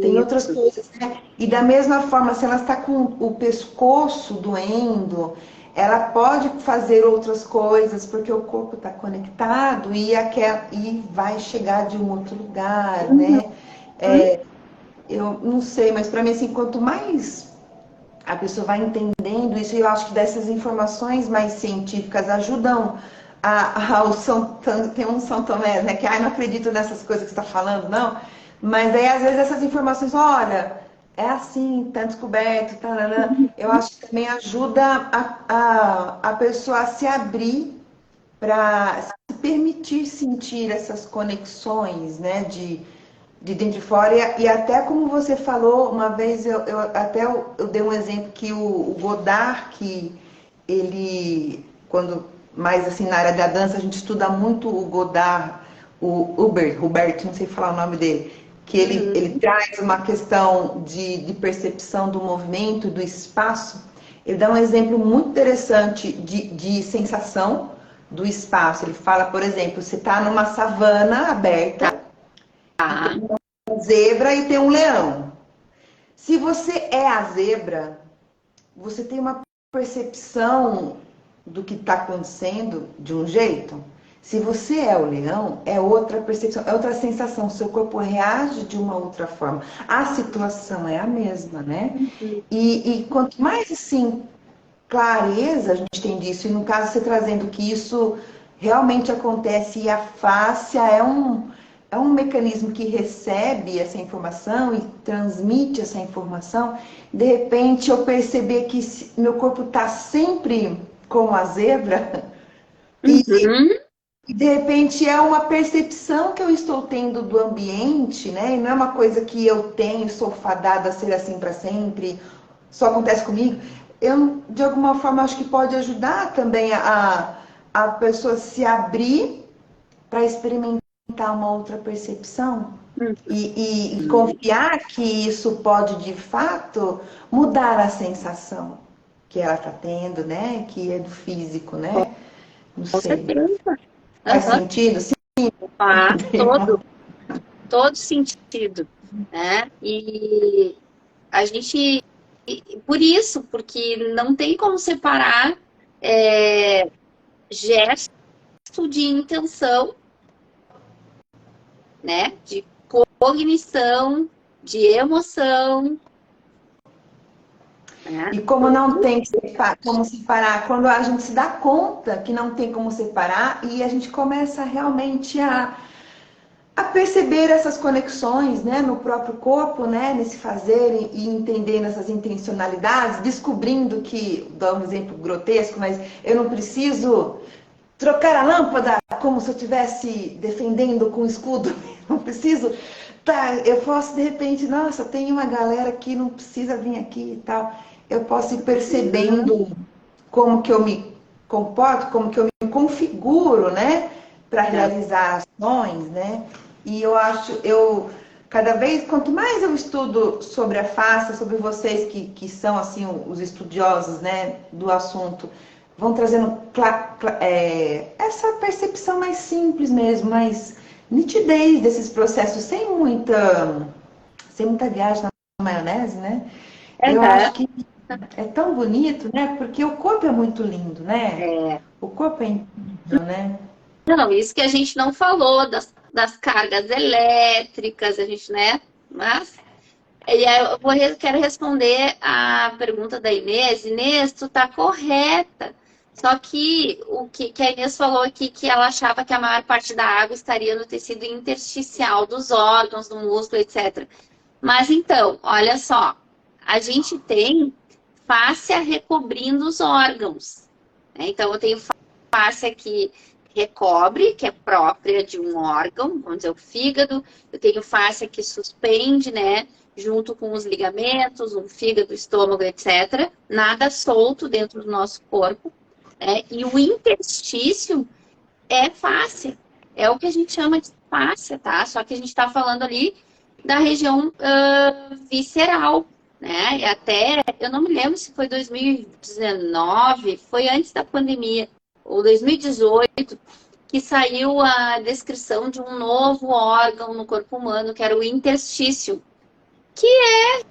Tem outras isso. coisas, né? E da mesma forma, se ela está com o pescoço doendo, ela pode fazer outras coisas, porque o corpo está conectado e vai chegar de um outro lugar, Uhum. né? Eu não sei, mas para mim, assim, quanto mais a pessoa vai entendendo isso, e eu acho que dessas informações mais científicas ajudam ao tem um São Tomé, né, que não acredito nessas coisas que você está falando, não, mas aí às vezes essas informações, olha, é assim, tá descoberto, tarará, eu acho que também ajuda a pessoa a se abrir para se permitir sentir essas conexões, né, de dentro e fora, e até como você falou, uma vez eu dei um exemplo que o Godard, que ele, quando mais assim na área da dança, a gente estuda muito o Godard, o Hubert, não sei falar o nome dele, que ele traz uma questão de percepção do movimento, do espaço. Ele dá um exemplo muito interessante de sensação do espaço. Ele fala, por exemplo, você está numa savana aberta, e Tá. tem uma zebra e tem um leão. Se você é a zebra, você tem uma percepção do que está acontecendo de um jeito. Se você é o leão, é outra percepção, é outra sensação. Seu corpo reage de uma outra forma. A situação é a mesma, né? E quanto mais assim clareza a gente tem disso, e no caso você trazendo que isso realmente acontece e a fáscia é um mecanismo que recebe essa informação e transmite essa informação, de repente eu perceber que meu corpo está sempre como a zebra e Uhum. de repente é uma percepção que eu estou tendo do ambiente, né? E não é uma coisa que eu tenho, sou fadada a ser assim para sempre, só acontece comigo. Eu, de alguma forma, acho que pode ajudar também a pessoa se abrir para experimentar uma outra percepção e confiar que isso pode, de fato, mudar a sensação que ela está tendo, né? Que é do físico, né? Não Com sei. certeza. Faz Uhum. sentido? Sim. Faz todo sentido, né? E a gente, por isso, porque não tem como separar é, gesto de intenção, né? De cognição, de emoção, né? E como não tem como separar, quando a gente se dá conta que não tem como separar, e a gente começa realmente a perceber essas conexões, né, no próprio corpo, né, nesse fazer e entendendo essas intencionalidades, descobrindo que, dá um exemplo grotesco, mas eu não preciso trocar a lâmpada como se eu estivesse defendendo com escudo, não preciso, tá, eu posso de repente, nossa, tem uma galera que não precisa vir aqui e tal, eu posso ir percebendo como que eu me comporto, como que eu me configuro, né, para realizar ações, né? E eu acho, eu cada vez, quanto mais eu estudo sobre a face, sobre vocês que são assim os estudiosos, né, do assunto, vão trazendo essa percepção mais simples mesmo, mais nitidez desses processos, sem muita viagem na maionese, né? Eu acho Uhum. que é tão bonito, né? Porque o corpo é muito lindo, né? É. O corpo é incrível, né? Não, isso que a gente não falou das cargas elétricas, a gente, né? Mas e aí quero responder a pergunta da Inês. Inês, tu tá correta. Só que o que a Inês falou aqui, que ela achava que a maior parte da água estaria no tecido intersticial dos órgãos, do músculo, etc. Mas então, olha só, a gente tem fáscia recobrindo os órgãos, né? Então, eu tenho fáscia que recobre, que é própria de um órgão, vamos dizer, o fígado. Eu tenho fáscia que suspende, né? Junto com os ligamentos, o fígado, o estômago, etc. Nada solto dentro do nosso corpo, né? E o interstício é fáscia. É o que a gente chama de fáscia, tá? Só que a gente está falando ali da região visceral, né? E até, eu não me lembro se foi 2019, foi antes da pandemia, ou 2018, que saiu a descrição de um novo órgão no corpo humano, que era o interstício, que é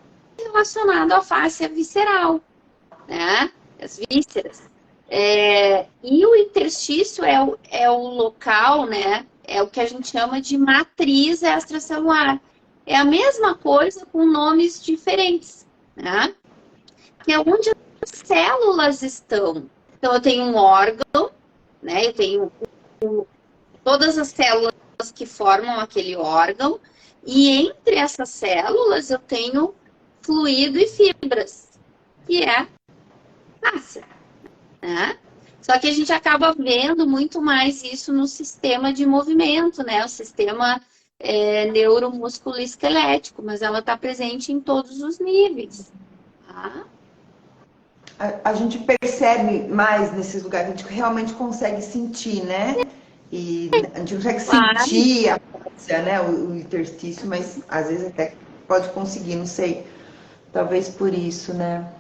relacionado à face visceral, né? As vísceras. E o interstício é o local, né? É o que a gente chama de matriz extracelular. É a mesma coisa com nomes diferentes, né? Que é onde as células estão. Então, eu tenho um órgão, né? Eu tenho todas as células que formam aquele órgão, e entre essas células eu tenho fluido e fibras, que é massa, né? Só que a gente acaba vendo muito mais isso no sistema de movimento, né? O sistema neuromusculo esquelético, mas ela está presente em todos os níveis. Tá? A gente percebe mais nesses lugares, a gente realmente consegue sentir, né? E a gente consegue Claro. sentir a fáscia, né? O interstício, mas às vezes até pode conseguir, não sei. Talvez por isso, né?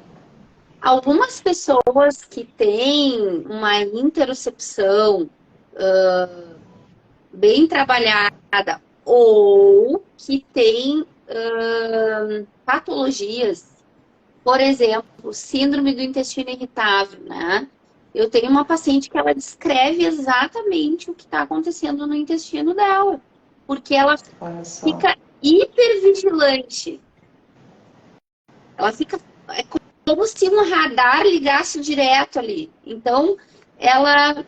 Algumas pessoas que têm uma interocepção bem trabalhada ou que têm patologias, por exemplo, síndrome do intestino irritável, né? Eu tenho uma paciente que ela descreve exatamente o que está acontecendo no intestino dela, porque ela Olha só. fica hipervigilante. Ela fica como se um radar ligasse direto ali. Então, ela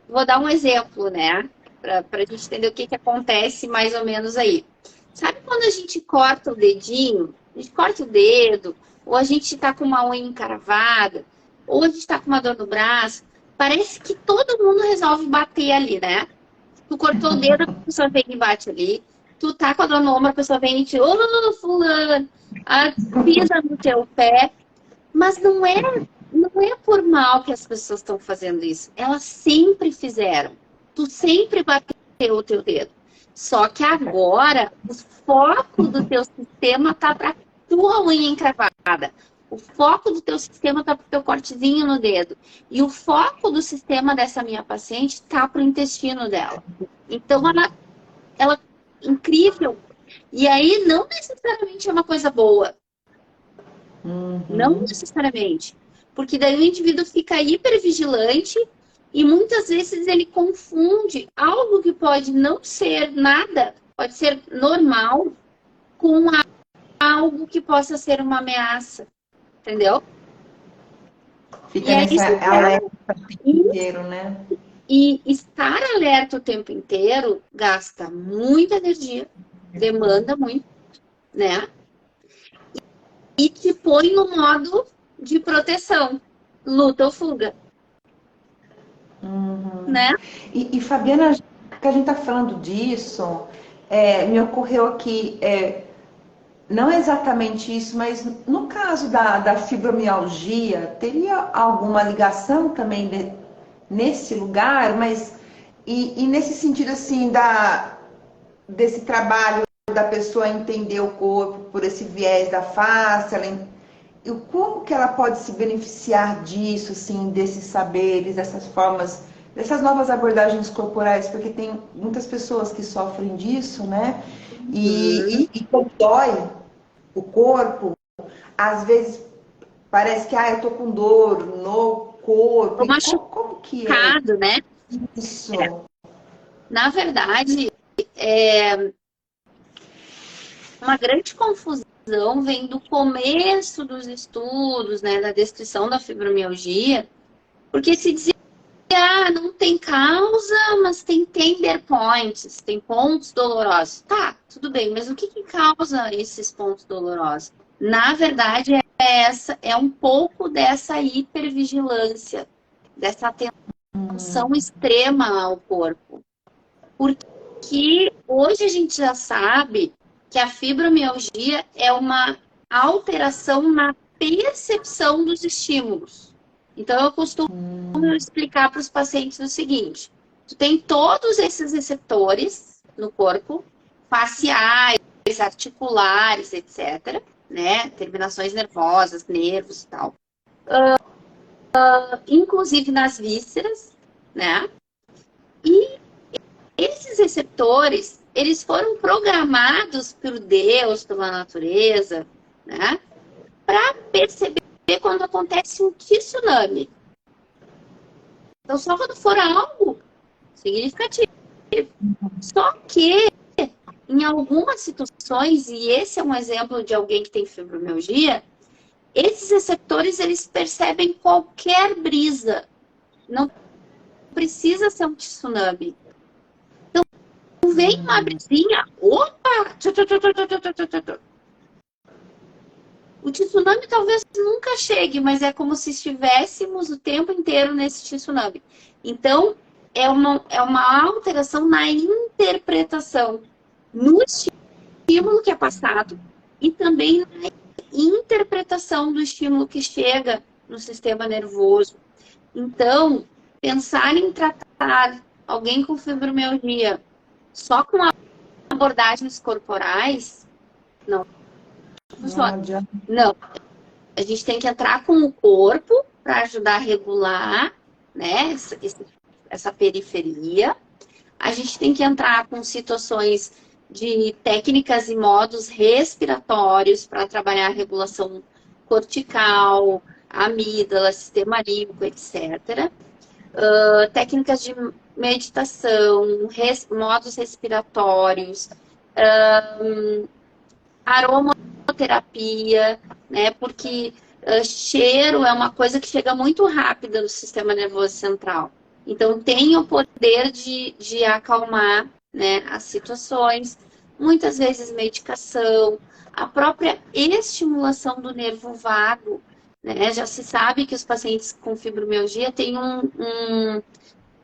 vou dar um exemplo, né? Para a gente entender o que acontece mais ou menos aí. Sabe quando a gente corta o dedinho? A gente corta o dedo, ou a gente tá com uma unha encravada, ou a gente tá com uma dor no braço. Parece que todo mundo resolve bater ali, né? Tu cortou o dedo, a pessoa vem e bate ali. Tu tá com a dor no ombro, a pessoa vem e te... Ô, fulano, pisa no teu pé. Mas não é por mal que as pessoas estão fazendo isso. Elas sempre fizeram. Tu sempre bateu o teu dedo. Só que agora o foco do teu sistema tá para tua unha encravada. O foco do teu sistema tá para o teu cortezinho no dedo. E o foco do sistema dessa minha paciente tá para o intestino dela. Então ela incrível. E aí não necessariamente é uma coisa boa. Não necessariamente. Porque daí o indivíduo fica hipervigilante e muitas vezes ele confunde algo que pode não ser nada, pode ser normal, com algo que possa ser uma ameaça. Entendeu? Fica E aí nessa se alerta gera o tempo inteiro, né? E estar alerta o tempo inteiro gasta muita energia, demanda muito, né? E te põe no modo de proteção, luta ou fuga, né? E Fabiana, que a gente está falando disso, me ocorreu aqui, não é exatamente isso, mas no caso da fibromialgia, teria alguma ligação também nesse lugar, mas e nesse sentido assim desse trabalho da pessoa entender o corpo por esse viés da face, e como que ela pode se beneficiar disso, assim, desses saberes, dessas formas, dessas novas abordagens corporais, porque tem muitas pessoas que sofrem disso, né? E quando dói o corpo, às vezes parece que eu tô com dor no corpo. Tô E como que é machucado, né? isso? Na verdade, é uma grande confusão vem do começo dos estudos, né, da descrição da fibromialgia, porque se dizia, não tem causa, mas tem tender points, tem pontos dolorosos. Tá, tudo bem, mas o que causa esses pontos dolorosos? Na verdade, é um pouco dessa hipervigilância, dessa atenção extrema ao corpo. Porque hoje a gente já sabe que a fibromialgia é uma alteração na percepção dos estímulos. Então, eu costumo explicar para os pacientes o seguinte: tu tem todos esses receptores no corpo, faciais, articulares, etc., né? Terminações nervosas, nervos e tal. Inclusive nas vísceras, né? E esses receptores, eles foram programados por Deus, pela natureza, né? Para perceber quando acontece um tsunami. Então, só quando for algo significativo. Só que, em algumas situações, e esse é um exemplo de alguém que tem fibromialgia, esses receptores, eles percebem qualquer brisa. Não precisa ser um tsunami. Então, vem uma brisinha, opa! O tsunami talvez nunca chegue, mas é como se estivéssemos o tempo inteiro nesse tsunami. Então, é uma alteração na interpretação, no estímulo que é passado e também na interpretação do estímulo que chega no sistema nervoso. Então, pensar em tratar alguém com fibromialgia só com abordagens corporais não funciona. Não. A gente tem que entrar com o corpo para ajudar a regular, né, essa periferia. A gente tem que entrar com situações de técnicas e modos respiratórios para trabalhar a regulação cortical, amígdala, sistema límbico, etc. Técnicas de meditação, modos respiratórios, aromaterapia, né? Porque cheiro é uma coisa que chega muito rápida no sistema nervoso central. Então, tem o poder de acalmar, né, as situações. Muitas vezes, medicação, a própria estimulação do nervo vago, né? Já se sabe que os pacientes com fibromialgia têm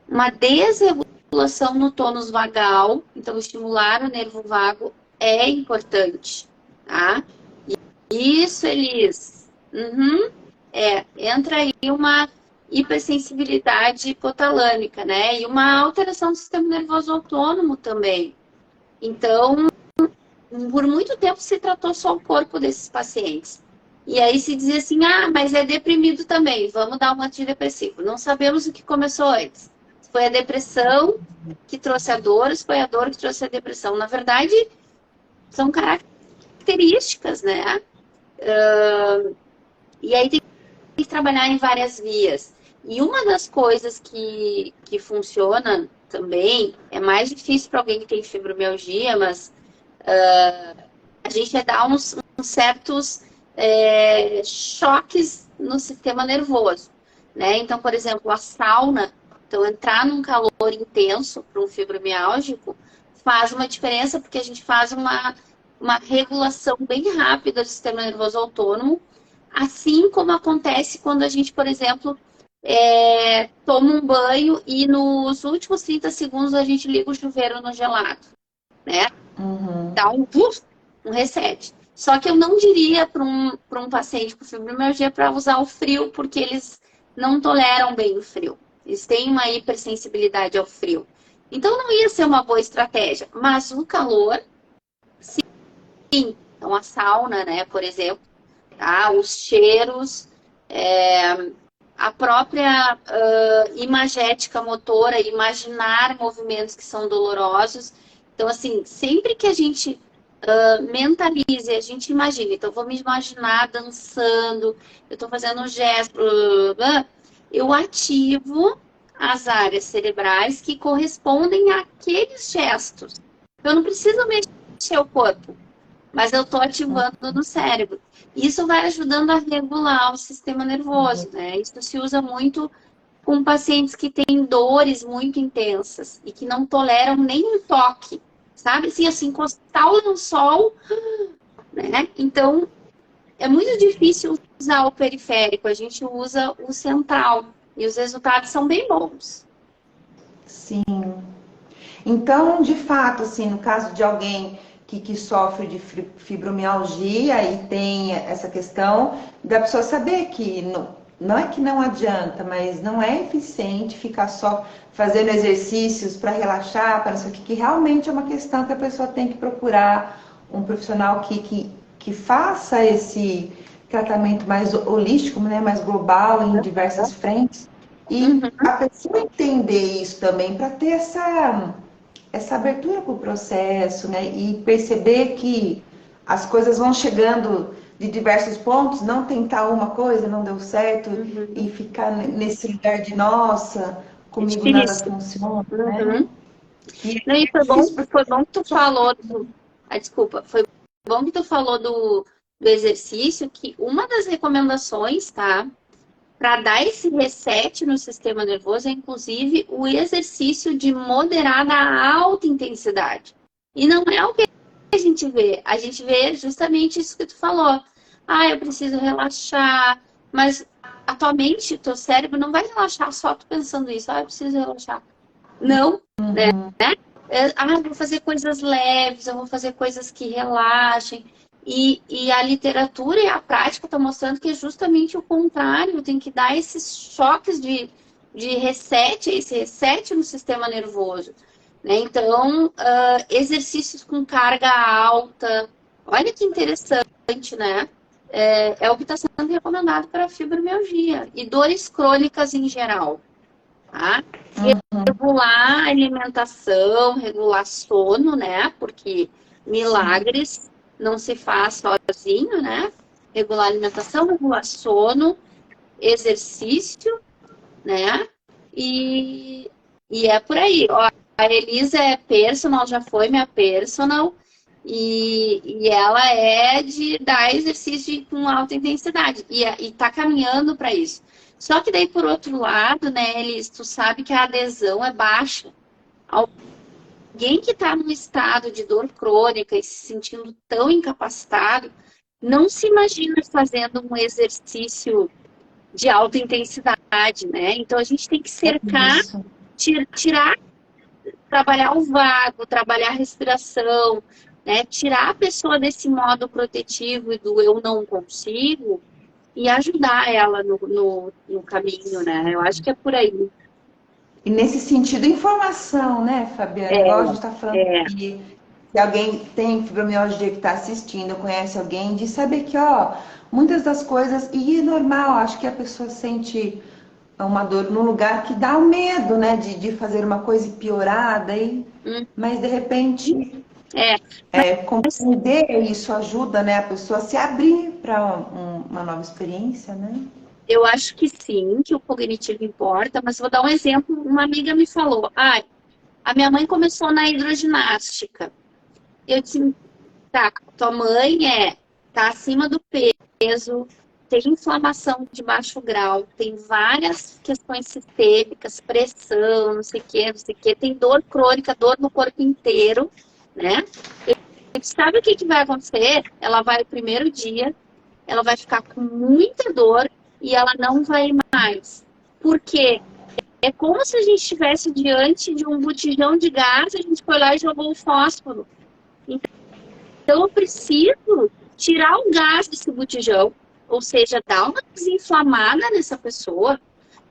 uma desregulação no tônus vagal. Então, estimular o nervo vago é importante, tá? Isso, Elis. Entra aí uma hipersensibilidade hipotalâmica, né? E uma alteração do sistema nervoso autônomo também. Então, por muito tempo se tratou só o corpo desses pacientes. E aí se dizia assim, mas é deprimido também, vamos dar um antidepressivo. Não sabemos o que começou antes. Foi a depressão que trouxe a dor, foi a dor que trouxe a depressão. Na verdade, são características, né? E aí tem que trabalhar em várias vias. E uma das coisas que funciona também, é mais difícil para alguém que tem fibromialgia, mas a gente dar uns certos choques no sistema nervoso, né? Então, por exemplo, a sauna Então, entrar num calor intenso para um fibromialgico faz uma diferença, porque a gente faz uma regulação bem rápida do sistema nervoso autônomo, assim como acontece quando a gente, por exemplo, toma um banho e nos últimos 30 segundos a gente liga o chuveiro no gelado, né? Dá um reset. Só que eu não diria para um paciente com fibromialgia para usar o frio, porque eles não toleram bem o frio. Eles têm uma hipersensibilidade ao frio. Então não ia ser uma boa estratégia. Mas o calor, sim. Então a sauna, né, por exemplo, tá? Os cheiros, a própria imagética motora, imaginar movimentos que são dolorosos. Então, assim, sempre que a gente mentalize, a gente imagina. Então, eu vou me imaginar dançando, eu estou fazendo um gesto, eu ativo as áreas cerebrais que correspondem àqueles gestos. Eu não preciso mexer o corpo, mas eu estou ativando no cérebro. Isso vai ajudando a regular o sistema nervoso, né? Isso se usa muito com pacientes que têm dores muito intensas e que não toleram nem um toque, sabe? Assim, encostar o lençol, né? Então, é muito difícil usar o periférico, a gente usa o central e os resultados são bem bons. Sim. Então, de fato, assim, no caso de alguém que sofre de fibromialgia e tem essa questão da pessoa saber que não é que não adianta, mas não é eficiente ficar só fazendo exercícios para relaxar, para não sei o que realmente é uma questão que a pessoa tem que procurar um profissional que faça esse tratamento mais holístico, né, mais global, em diversas frentes. E a pessoa entender isso também, para ter essa abertura para o processo, né? E perceber que as coisas vão chegando de diversos pontos, não tentar uma coisa, não deu certo, e ficar nesse lugar de nossa, comigo nada funciona, né? Não, e foi bom que tu falou desculpa, foi bom que tu falou do exercício, que uma das recomendações, tá? Para dar esse reset no sistema nervoso é, inclusive, o exercício de moderada a alta intensidade. E não é o que a gente vê. A gente vê justamente isso que tu falou. Ah, eu preciso relaxar. Mas a tua mente, o teu cérebro não vai relaxar só tu pensando isso. Ah, eu preciso relaxar. Não, né? Eu vou fazer coisas leves, eu vou fazer coisas que relaxem. E a literatura e a prática estão mostrando que é justamente o contrário, tem que dar esses choques de reset, esse reset no sistema nervoso. Né? Então, exercícios com carga alta, olha que interessante, né? É o que está sendo recomendado para a fibromialgia e dores crônicas em geral. Tá? Regular a alimentação, regular sono, né? Porque milagres não se faz sozinho, né? Regular a alimentação, regular sono, exercício, né? E é por aí. Ó, a Elisa é personal, já foi minha personal, e ela é de dar exercício com alta intensidade, e tá caminhando para isso. Só que daí, por outro lado, né, Elis, tu sabe que a adesão é baixa. Alguém que está num estado de dor crônica e se sentindo tão incapacitado, não se imagina fazendo um exercício de alta intensidade, né? Então a gente tem que cercar, tirar, trabalhar o vago, trabalhar a respiração, né? Tirar a pessoa desse modo protetivo e do eu não consigo e ajudar ela no caminho, né? Eu acho que é por aí. E nesse sentido, informação, né, Fabiana? Igual a gente está falando aqui, se alguém tem fibromialgia que está assistindo, conhece alguém, de saber que, ó, muitas das coisas, e é normal, acho que a pessoa sente uma dor num lugar que dá o medo, né, de fazer uma coisa piorada, mas de repente, compreender isso ajuda, né, a pessoa a se abrir para uma nova experiência, né? Eu acho que sim, que o cognitivo importa, mas vou dar um exemplo. Uma amiga me falou, a minha mãe começou na hidroginástica. Eu disse, tá, tua mãe tá acima do peso, tem inflamação de baixo grau, tem várias questões sistêmicas, pressão, não sei o que, tem dor crônica, dor no corpo inteiro, né? E sabe o que vai acontecer? Ela vai o primeiro dia, ela vai ficar com muita dor e ela não vai mais. Por quê? É como se a gente estivesse diante de um botijão de gás, a gente foi lá e jogou o fósforo. Então, eu preciso tirar o gás desse botijão, ou seja, dar uma desinflamada nessa pessoa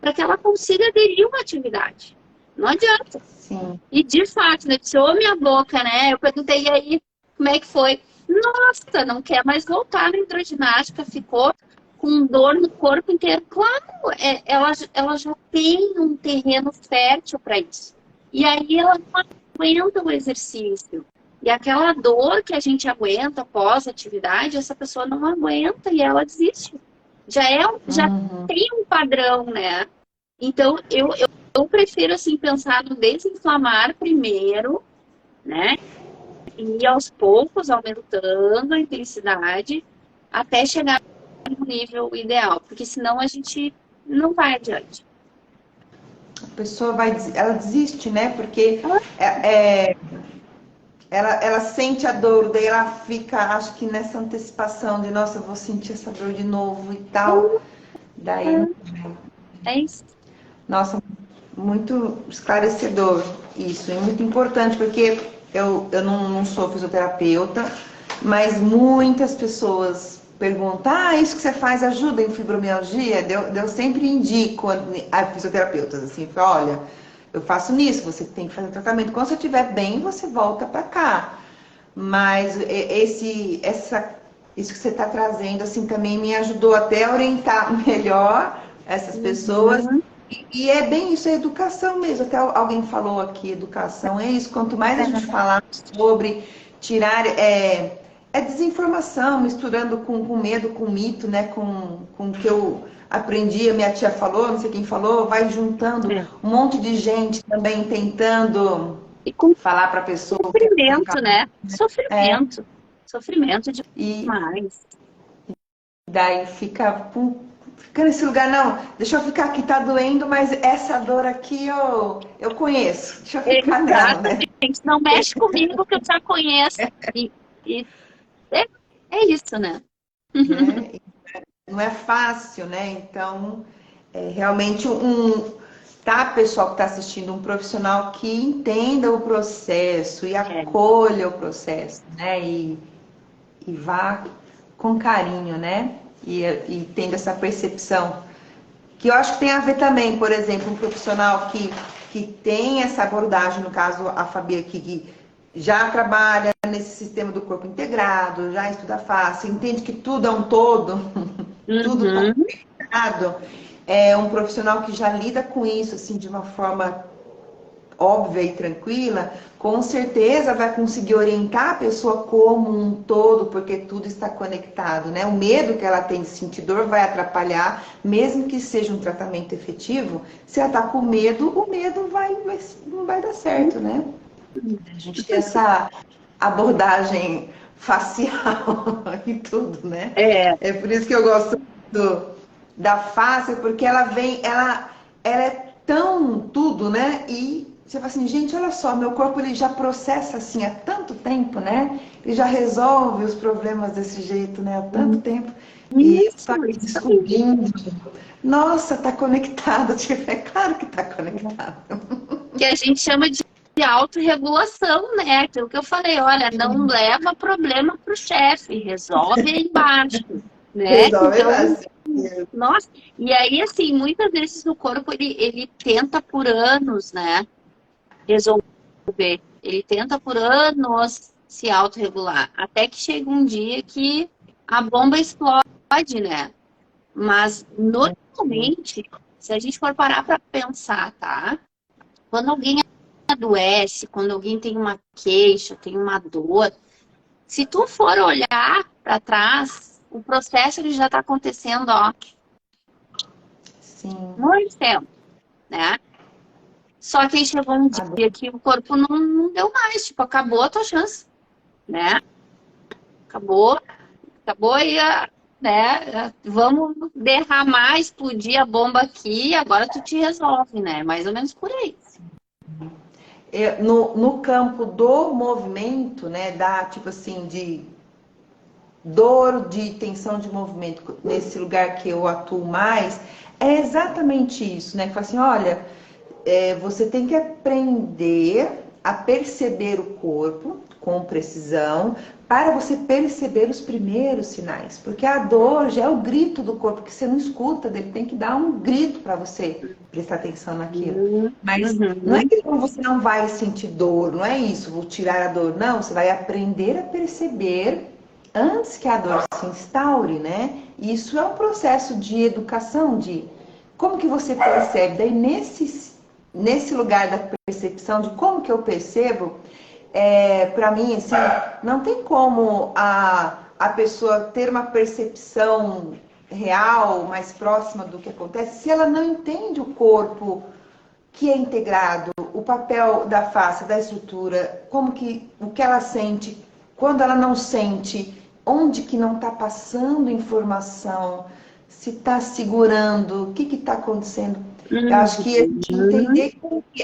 para que ela consiga aderir a uma atividade. Não adianta. Sim. E, de fato, né, desceu minha boca, né? Eu perguntei, e aí, como é que foi? Nossa, não quer mais voltar na hidroginástica, ficou com dor no corpo inteiro. Claro, ela já tem um terreno fértil para isso. E aí ela não aguenta o exercício. E aquela dor que a gente aguenta após a atividade, essa pessoa não aguenta e ela desiste. Já tem um padrão, né? Então, eu prefiro, assim, pensar no desinflamar primeiro, né? E aos poucos aumentando a intensidade até chegar no nível ideal, porque senão a gente não vai adiante. A pessoa ela desiste, né? Porque ela sente a dor, daí ela fica, acho que nessa antecipação de, nossa, eu vou sentir essa dor de novo e tal. Daí, É isso. nossa, muito esclarecedor isso, é muito importante, porque eu não sou fisioterapeuta, mas muitas pessoas perguntam, isso que você faz ajuda em fibromialgia? Eu sempre indico a fisioterapeutas, assim, olha, eu faço nisso, você tem que fazer tratamento, quando você estiver bem, você volta para cá. Mas isso que você está trazendo, assim, também me ajudou até a orientar melhor essas pessoas. E é bem isso, é educação mesmo. Até alguém falou aqui, educação é isso. Quanto mais a gente falar sobre tirar desinformação, misturando com medo, com mito, né? Com o que eu aprendi, a minha tia falou, não sei quem falou, vai juntando um monte de gente também tentando e com falar para a pessoa. Sofrimento, né? Sofrimento. Sofrimento demais. E daí fica nesse lugar, não, deixa eu ficar aqui, tá doendo, mas essa dor aqui eu conheço. Deixa eu ficar nela, né? Não mexe comigo que eu já conheço. E é isso, né? Não é fácil, né? Então, realmente tá, pessoal que está assistindo, um profissional que entenda o processo e acolha o processo, né? E vá com carinho, né? E tendo essa percepção. Que eu acho que tem a ver também, por exemplo, um profissional que tem essa abordagem, no caso a Fabi aqui, que já trabalha nesse sistema do corpo integrado, já estuda fácil, entende que tudo é um todo, tudo está conectado. É um profissional que já lida com isso assim de uma forma óbvia e tranquila, com certeza vai conseguir orientar a pessoa como um todo, porque tudo está conectado, né? O medo que ela tem de sentir dor vai atrapalhar, mesmo que seja um tratamento efetivo. Se ela está com medo, o medo não vai dar certo, né? A gente tem essa abordagem facial e tudo, né? É por isso que eu gosto da face, porque ela é tão tudo, né? E você fala assim, gente, olha só, meu corpo ele já processa assim há tanto tempo, né? Ele já resolve os problemas desse jeito, né? Há tanto tempo. E eu tô descobrindo. Nossa, tá conectado. Tipo, é claro que tá conectado. Que a gente chama de autorregulação, né? Aquilo que eu falei, olha, não leva problema pro chefe, resolve aí embaixo, né? Resolve então, nossa, e aí, assim, muitas vezes o corpo, ele tenta por anos, né? Resolver. Ele tenta por anos se autorregular. Até que chega um dia que a bomba explode, né? Mas, normalmente, se a gente for parar para pensar, tá? Quando alguém adoece, quando alguém tem uma queixa, tem uma dor, se tu for olhar para trás, o processo ele já está acontecendo, ó. Sim. Muito tempo, né? Só que aí chegou um dia que o corpo não deu mais, tipo, acabou a tua chance, né? Acabou e né? Vamos derramar, explodir a bomba aqui, agora tu te resolve, né? Mais ou menos por aí. No campo do movimento, né, da tipo assim, de dor, de tensão de movimento, nesse lugar que eu atuo mais, é exatamente isso, né? Que fala assim, olha, você tem que aprender a perceber o corpo com precisão para você perceber os primeiros sinais. Porque a dor já é o grito do corpo que você não escuta, ele tem que dar um grito para você prestar atenção naquilo. Mas não é que você não vai sentir dor, não é isso, vou tirar a dor. Não, você vai aprender a perceber antes que a dor se instaure, né? E isso é um processo de educação, de como que você percebe. Daí nesse lugar da percepção, de como que eu percebo, para mim, assim, não tem como a pessoa ter uma percepção real, mais próxima do que acontece, se ela não entende o corpo que é integrado, o papel da face, da estrutura, o que ela sente, quando ela não sente, onde que não está passando informação, se está segurando, o que está acontecendo. Eu acho que a gente entender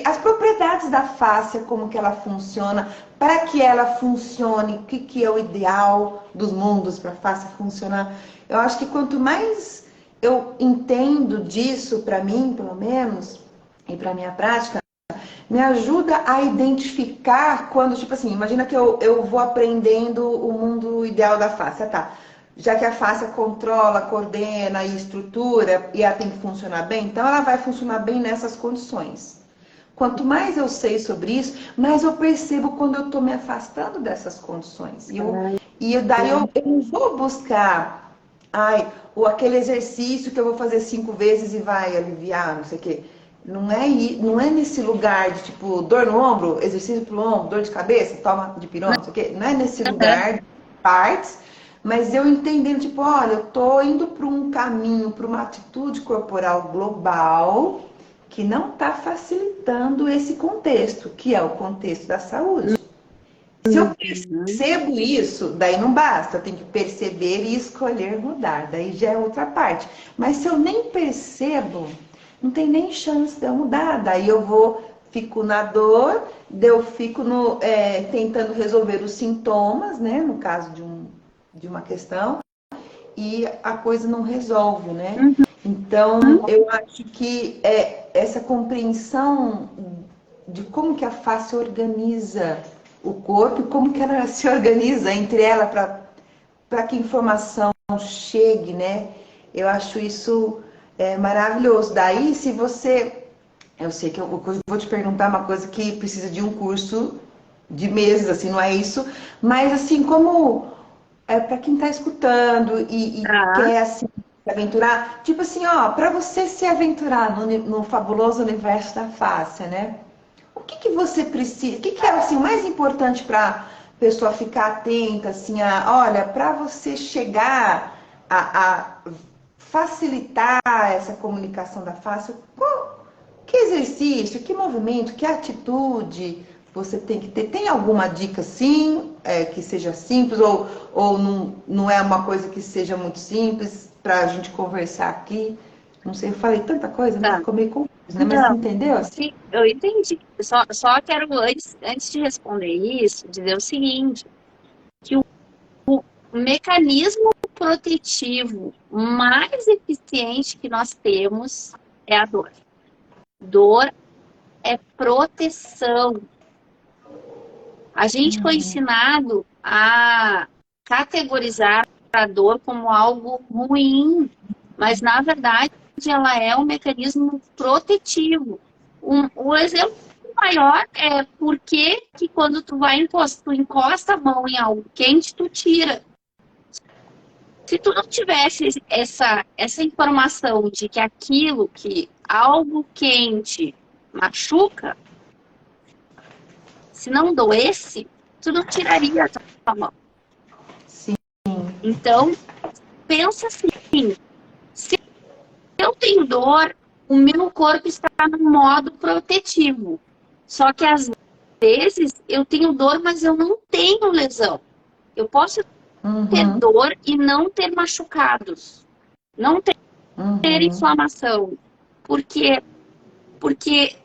as propriedades da face, como que ela funciona, para que ela funcione, o que é o ideal dos mundos para a face funcionar. Eu acho que quanto mais eu entendo disso, para mim, pelo menos, e para minha prática, me ajuda a identificar quando, tipo assim, imagina que eu vou aprendendo o mundo ideal da face, tá? Já que a face controla, coordena e estrutura e ela tem que funcionar bem, então ela vai funcionar bem nessas condições. Quanto mais eu sei sobre isso, mais eu percebo quando eu estou me afastando dessas condições. Daí eu não vou buscar ou aquele exercício que eu vou fazer 5 vezes e vai aliviar, não sei o quê. Não é nesse lugar de tipo dor no ombro, exercício pro ombro, dor de cabeça, toma de pirona, não sei o quê. Não é nesse lugar de partes, mas eu entendendo, tipo, olha, eu tô indo para um caminho, para uma atitude corporal global que não está facilitando esse contexto, que é o contexto da saúde. Se eu percebo isso, daí não basta, eu tenho que perceber e escolher mudar, daí já é outra parte. Mas se eu nem percebo, não tem nem chance de eu mudar, daí fico na dor, eu fico tentando resolver os sintomas, né, no caso de uma questão, e a coisa não resolve, né? Então, eu acho que essa compreensão de como que a face organiza o corpo e como que ela se organiza entre ela para que a informação chegue, né? Eu acho isso maravilhoso. Daí, se você... Eu sei que eu vou te perguntar uma coisa que precisa de um curso de meses, assim, não é isso? Mas, assim, como... para quem está escutando e quer, assim, se aventurar, tipo assim, ó, para você se aventurar no fabuloso universo da face, né? O que você precisa? O que é assim, o mais importante para a pessoa ficar atenta, assim, olha, para você chegar a facilitar essa comunicação da face, que exercício, que movimento, que atitude você tem que ter? Tem alguma dica, sim, que seja simples ou não é uma coisa que seja muito simples para a gente conversar aqui? Não sei, eu falei tanta coisa, né? Ficou meio confuso, né? Mas você entendeu? Assim? Sim, eu entendi. Só quero, antes de responder isso, dizer o seguinte, que o mecanismo protetivo mais eficiente que nós temos é a dor. Dor é proteção. A gente foi ensinado a categorizar a dor como algo ruim, mas na verdade ela é um mecanismo protetivo. O exemplo maior é por que quando tu encosta a mão em algo quente, tu tira. Se tu não tivesse essa informação de que algo quente machuca, se não doesse, tu não tiraria a tua mão. Sim. Então, pensa assim, se eu tenho dor, o meu corpo está no modo protetivo. Só que às vezes eu tenho dor, mas eu não tenho lesão. Eu posso ter Uhum. dor e não ter machucados, não ter Uhum. inflamação. Por quê? Porque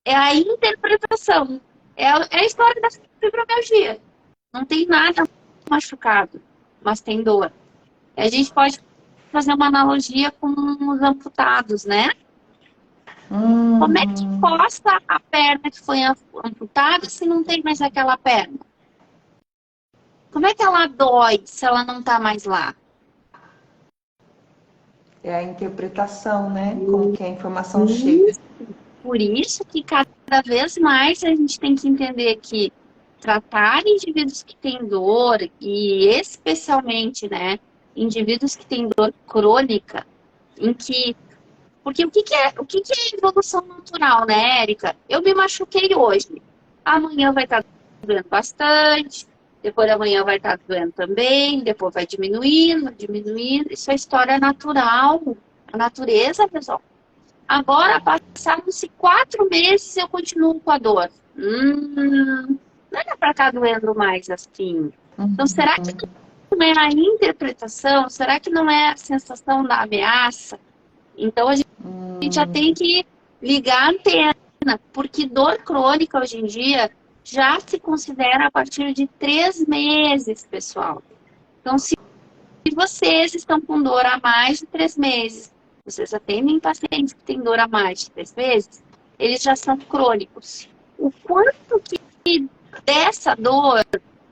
é a interpretação. É a história da fibromialgia. Não tem nada machucado, mas tem dor. A gente pode fazer uma analogia com os amputados, né? Como é que Uhum. costa a perna que foi amputada se não tem mais aquela perna? Como é que ela dói se ela não está mais lá? É a interpretação, né? Como que a informação chega. Isso. Por isso que cada vez mais a gente tem que entender que tratar indivíduos que têm dor, e especialmente, né, indivíduos que têm dor crônica, em que. Porque o que é evolução natural, né, Érica? Eu me machuquei hoje. Amanhã vai estar doendo bastante, depois da manhã vai estar doendo também, depois vai diminuindo, diminuindo. Isso é história natural. A natureza, pessoal. Agora, passaram-se 4 meses e eu continuo com a dor. Não era para estar doendo mais assim. Então, será que não é a interpretação? Será que não é a sensação da ameaça? Então, a gente já tem que ligar a antena, porque dor crônica hoje em dia já se considera a partir de 3 meses, pessoal. Então, se vocês estão com dor há mais de 3 meses, vocês atendem pacientes que têm dor há mais de 3 meses, eles já são crônicos. O quanto que dessa dor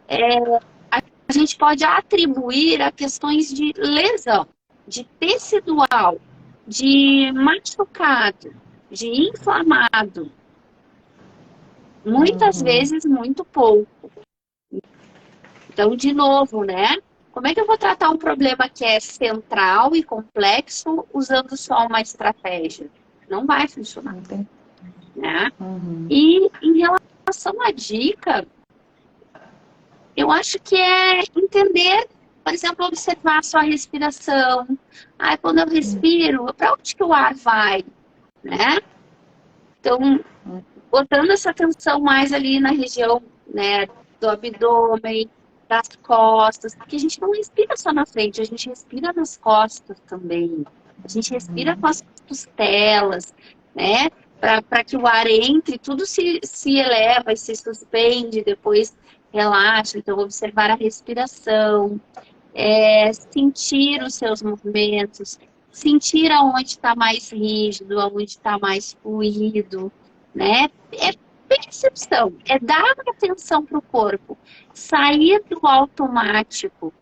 a gente pode atribuir a questões de lesão, de tecidual, de machucado, de inflamado, muitas Uhum. vezes muito pouco. Então, de novo, né? Como é que eu vou tratar um problema que é central e complexo usando só uma estratégia? Não vai funcionar, Entendi. né? Uhum. E em relação à dica, eu acho que é entender, por exemplo, observar a sua respiração. Ah, quando eu respiro, para onde que o ar vai, né? Então, botando essa atenção mais ali na região, né, do abdômen, das costas, porque a gente não respira só na frente, a gente respira nas costas também. A gente respira com as costelas, né? Para que o ar entre, tudo se eleva e se suspende, depois relaxa. Então, observar a respiração, sentir os seus movimentos, sentir aonde está mais rígido, aonde está mais fluido, né? É percepção, é dar atenção para o corpo, sair do automático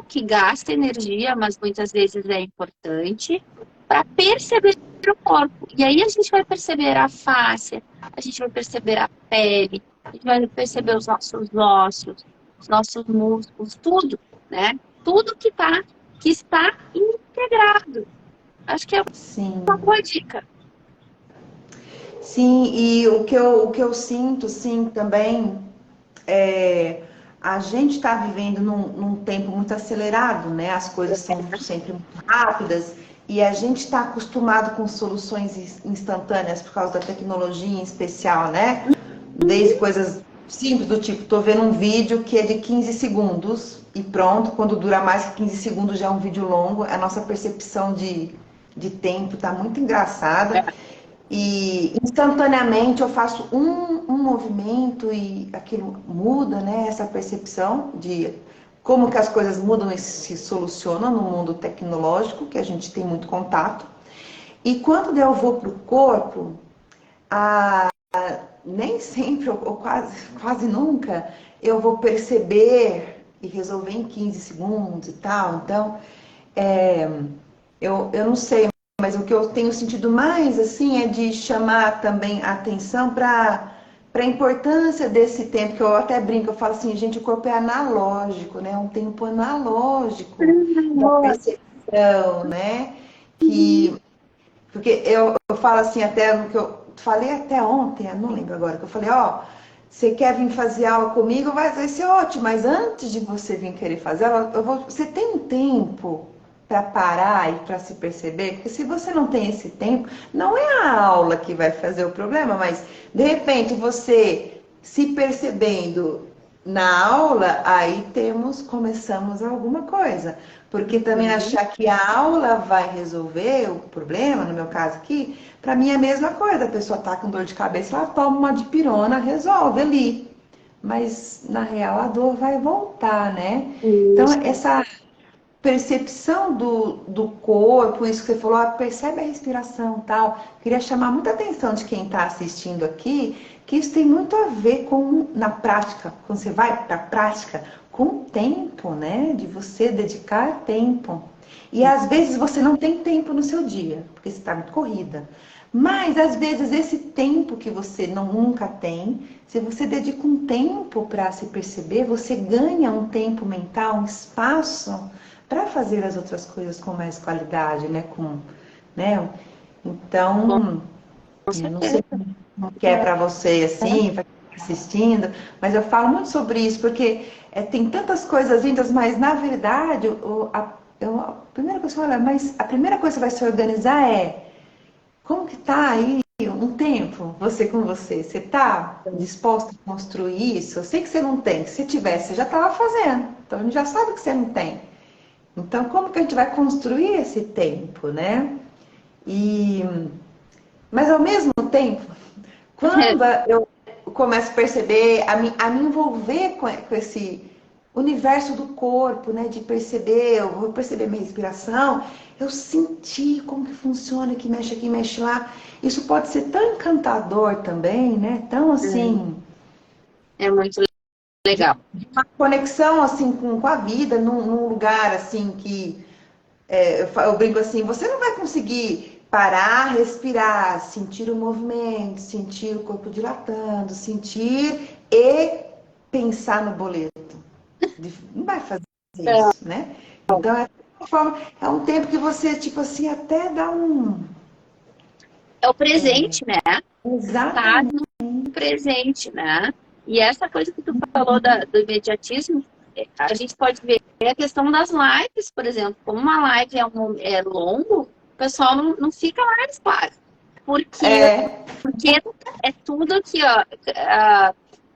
que gasta energia, mas muitas vezes é importante, para perceber o corpo. E aí a gente vai perceber a face, a gente vai perceber a pele, a gente vai perceber os nossos ossos, os nossos músculos, tudo, né? Tudo que está integrado. Acho que é uma Sim. boa dica. Sim, e o que eu sinto, sim, também é a gente está vivendo num tempo muito acelerado, né? As coisas são sempre muito rápidas e a gente está acostumado com soluções instantâneas por causa da tecnologia em especial, né? Desde coisas simples do tipo, tô vendo um vídeo que é de 15 segundos e pronto, quando dura mais que 15 segundos já é um vídeo longo, a nossa percepção de tempo tá muito engraçada. E instantaneamente eu faço um movimento e aquilo muda, né? Essa percepção de como que as coisas mudam e se solucionam no mundo tecnológico, que a gente tem muito contato. E quando eu vou para o corpo, nem sempre, ou quase nunca, eu vou perceber e resolver em 15 segundos e tal. Então, é, eu não sei, mas o que eu tenho sentido mais assim é de chamar também a atenção para a importância desse tempo, que eu até brinco, eu falo assim, gente, o corpo é analógico, né? É um tempo analógico da percepção, né? Que, porque eu falo assim, até no que eu falei até ontem, eu não lembro agora, que eu falei, ó, você quer vir fazer aula comigo, vai ser ótimo, mas antes de você vir querer fazer aula, você tem um tempo para parar e para se perceber, porque se você não tem esse tempo, não é a aula que vai fazer o problema, mas de repente você se percebendo na aula, aí começamos alguma coisa. Porque também Uhum. achar que a aula vai resolver o problema, no meu caso aqui, para mim é a mesma coisa. A pessoa tá com dor de cabeça, ela toma uma dipirona, resolve ali. Mas na real a dor vai voltar, né? Então, Isso. essa percepção do corpo, isso que você falou, percebe a respiração tal. Queria chamar muita atenção de quem está assistindo aqui, que isso tem muito a ver com, na prática, quando você vai para a prática, com o tempo, né? De você dedicar tempo. E às vezes você não tem tempo no seu dia, porque você está muito corrida. Mas às vezes esse tempo que você nunca tem, se você dedica um tempo para se perceber, você ganha um tempo mental, um espaço para fazer as outras coisas com mais qualidade, né? Né? Então, Com eu não sei certeza. como que é para você assim, para quem está assistindo, mas eu falo muito sobre isso porque tem tantas coisas lindas, mas na verdade a primeira coisa que eu falo mas a primeira coisa que vai se organizar é como que tá aí um tempo, você com você? Você tá disposto a construir isso? Eu sei que você não tem. Se tivesse, você já estava fazendo. Então a gente já sabe que você não tem. Então, como que a gente vai construir esse tempo, né? E, mas ao mesmo tempo, quando eu começo a perceber, a me envolver com esse universo do corpo, né? De perceber, eu vou perceber minha respiração, eu sentir como que funciona, que mexe aqui, mexe lá. Isso pode ser tão encantador também, né? Tão assim, É muito legal. uma conexão assim com a vida, num lugar assim que eu brinco assim, você não vai conseguir parar, respirar, sentir o movimento, sentir o corpo dilatando, sentir e pensar no boleto. Não vai fazer É, isso, né? Então é uma forma, é um tempo que você, tipo assim, até dá um. é o presente, né? Estar Exatamente. no presente, né? E essa coisa que tu falou do imediatismo, a gente pode ver a questão das lives, por exemplo. Como uma live é longo, o pessoal não fica mais, claro. Porque, É, porque é tudo aqui, ó.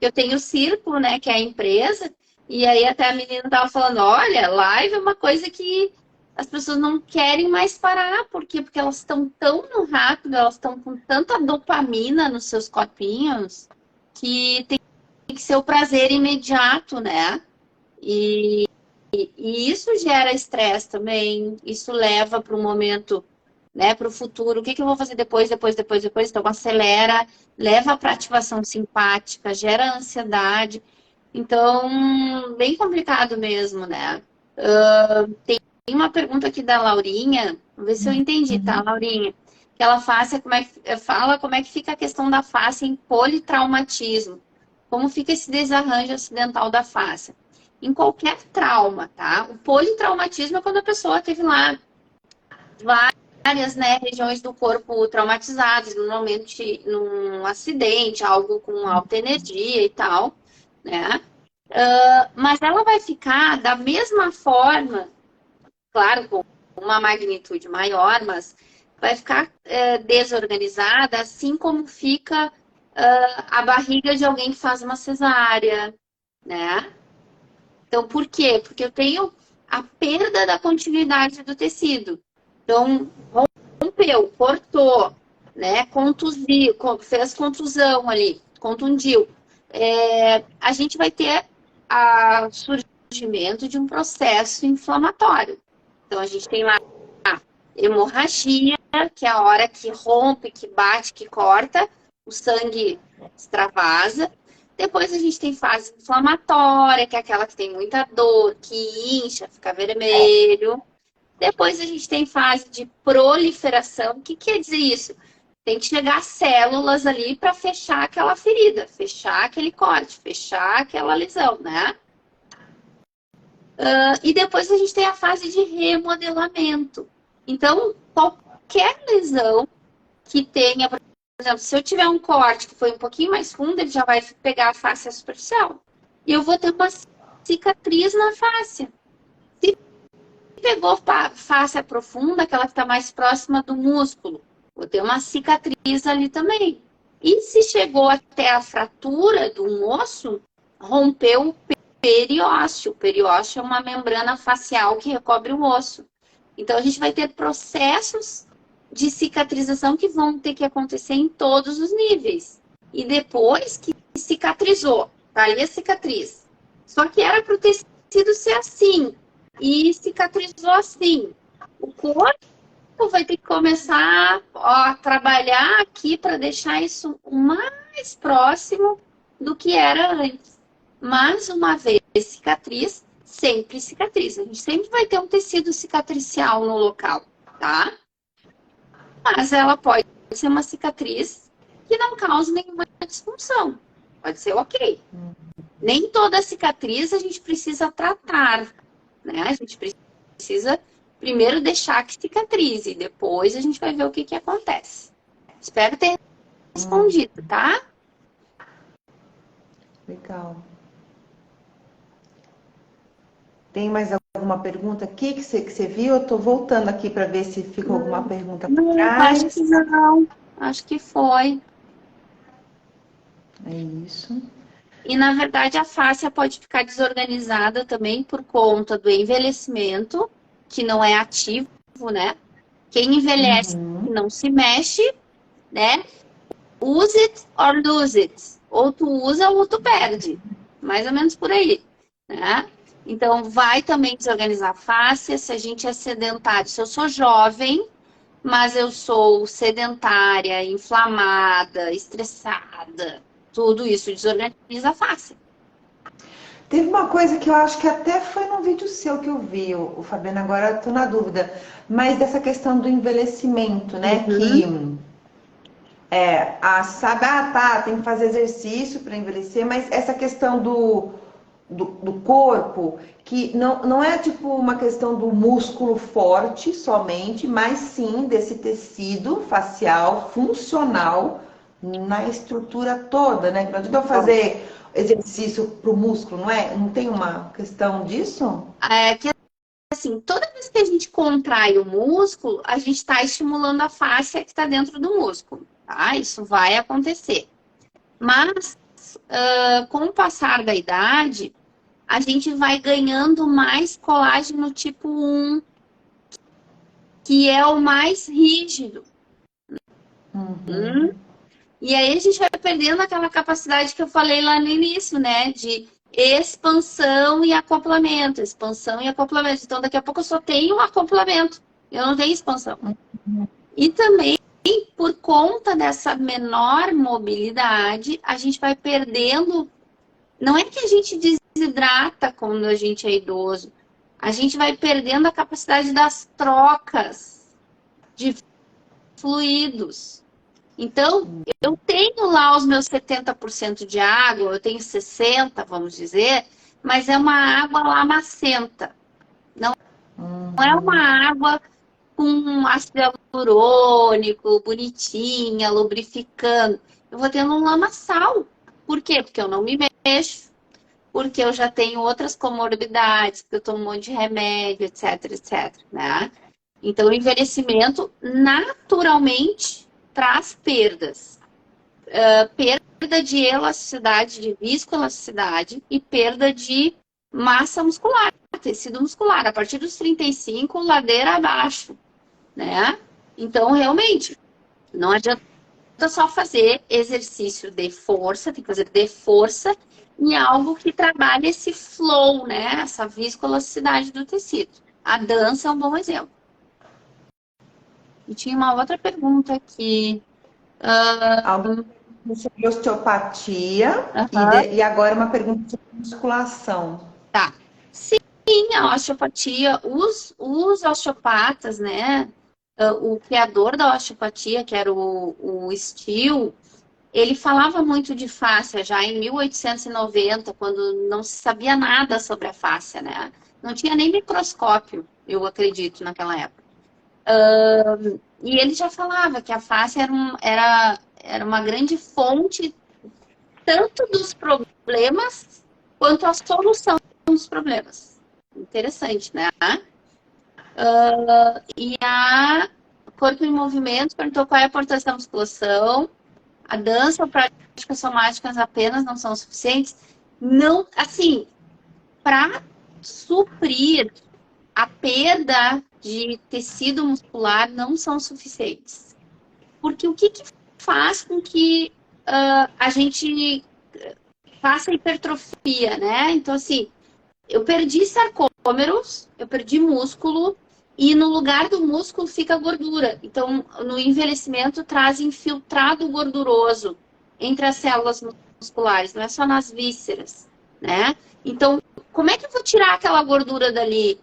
Eu tenho o Círculo, né, que é a empresa, e aí até a menina tava falando, olha, live é uma coisa que as pessoas não querem mais parar. Por quê? Porque elas estão tão no rápido, elas estão com tanta dopamina nos seus copinhos, que tem que ser o prazer imediato, né? E, e isso gera estresse também, isso leva para o momento, né, para o futuro. O que eu vou fazer depois? Então, acelera, leva para ativação simpática, gera ansiedade. Então, bem complicado mesmo, né? Tem uma pergunta aqui da Laurinha, vou ver se eu entendi, tá, Laurinha? Que ela fala como é que fica a questão da face em politraumatismo. Como fica esse desarranjo acidental da face? Em qualquer trauma, tá? O politraumatismo é quando a pessoa teve lá várias, né, regiões do corpo traumatizadas, normalmente num acidente, algo com alta energia e tal, né? Mas ela vai ficar da mesma forma, claro, com uma magnitude maior, mas vai ficar desorganizada, assim como fica a barriga de alguém que faz uma cesárea, né? Então, por quê? Porque eu tenho a perda da continuidade do tecido. Então, rompeu, cortou, né? Contusiu, fez contusão ali, contundiu. A gente vai ter o surgimento de um processo inflamatório. Então, a gente tem lá hemorragia, que é a hora que rompe, que bate, que corta, o sangue extravasa. Depois a gente tem fase inflamatória, que é aquela que tem muita dor, que incha, fica vermelho. Depois a gente tem fase de proliferação. O que quer dizer isso? Tem que chegar células ali para fechar aquela ferida, fechar aquele corte, fechar aquela lesão, né? E depois a gente tem a fase de remodelamento. Então, qualquer lesão que tenha, por exemplo, se eu tiver um corte que foi um pouquinho mais fundo, ele já vai pegar a face superficial. E eu vou ter uma cicatriz na face. Se pegou face profunda, aquela que está mais próxima do músculo, vou ter uma cicatriz ali também. E se chegou até a fratura do osso, rompeu o periósteo. O periósteo é uma membrana facial que recobre o osso. Então, a gente vai ter processos de cicatrização que vão ter que acontecer em todos os níveis. E depois que cicatrizou, tá ali a cicatriz. Só que era para o tecido ser assim. E cicatrizou assim. O corpo vai ter que começar a trabalhar aqui para deixar isso o mais próximo do que era antes. Mas uma vez cicatriz, sempre cicatriz. A gente sempre vai ter um tecido cicatricial no local, tá? Mas ela pode ser uma cicatriz que não cause nenhuma disfunção. Pode ser ok. Nem toda cicatriz a gente precisa tratar, né? A gente precisa primeiro deixar que cicatrize, e depois a gente vai ver o que acontece. Espero ter respondido, tá? Legal. Tem mais alguma pergunta aqui que você viu? Eu tô voltando aqui para ver se ficou alguma pergunta para trás. Acho que não. Acho que foi. É isso. E, na verdade, a fáscia pode ficar desorganizada também por conta do envelhecimento, que não é ativo, né? Quem envelhece não se mexe, né? Use it or lose it. Ou tu usa ou tu perde. Mais ou menos por aí, né? Então, vai também desorganizar a fáscia se a gente é sedentário. Se eu sou jovem, mas eu sou sedentária, inflamada, estressada, tudo isso desorganiza a fáscia. Teve uma coisa que eu acho que até foi num vídeo seu que eu vi, o Fabiano, agora eu tô na dúvida, mas dessa questão do envelhecimento, né? Que sabe, tá, tem que fazer exercício para envelhecer, mas essa questão do corpo, que não é tipo uma questão do músculo forte somente, mas sim desse tecido facial funcional na estrutura toda, né? Não adianta eu fazer exercício para o músculo, não é? Não tem uma questão disso? É que, assim, toda vez que a gente contrai o músculo, a gente está estimulando a fáscia que está dentro do músculo, tá? Isso vai acontecer. Mas, com o passar da idade, a gente vai ganhando mais colágeno tipo 1, que é o mais rígido. E aí a gente vai perdendo aquela capacidade que eu falei lá no início, né? De expansão e acoplamento. Expansão e acoplamento. Então, daqui a pouco eu só tenho acoplamento. Eu não tenho expansão. E também, por conta dessa menor mobilidade, a gente vai perdendo. Não é que a gente desidrata quando a gente é idoso. A gente vai perdendo a capacidade das trocas de fluidos. Então, eu tenho lá os meus 70% de água, eu tenho 60%, vamos dizer, mas é uma água lamacenta. Não é uma água com ácido hialurônico, bonitinha, lubrificando. Eu vou tendo um lamaçal. Por quê? Porque eu não me mexo, porque eu já tenho outras comorbidades, porque eu tomo um monte de remédio, etc, etc, né? Então, o envelhecimento, naturalmente, traz perdas. Perda de elasticidade, de viscoelasticidade e perda de massa muscular, tecido muscular. A partir dos 35, ladeira abaixo, né? Então, realmente, não adianta só fazer exercício de força, tem que fazer de força em algo que trabalhe esse flow, né? Essa viscoelasticidade do tecido. A dança é um bom exemplo. E tinha uma outra pergunta aqui. Algo sobre osteopatia e agora uma pergunta sobre musculação. Tá. Sim, a osteopatia, os osteopatas, né? O criador da osteopatia, que era o Steele, ele falava muito de fáscia já em 1890, quando não se sabia nada sobre a fáscia, né? Não tinha nem microscópio, eu acredito, naquela época. E ele já falava que a fáscia era uma grande fonte tanto dos problemas quanto a solução dos problemas. Interessante, né? E a Corpo em Movimento perguntou qual é a importância da musculação. A dança ou práticas somáticas apenas não são suficientes. não, assim, para suprir a perda de tecido muscular não são suficientes. Porque o que faz com que a gente faça hipertrofia, né? Então, assim, eu perdi sarcômeros, eu perdi músculo, e no lugar do músculo fica gordura. Então, no envelhecimento, traz infiltrado gorduroso entre as células musculares, não é só nas vísceras, né? Então, como é que eu vou tirar aquela gordura dali?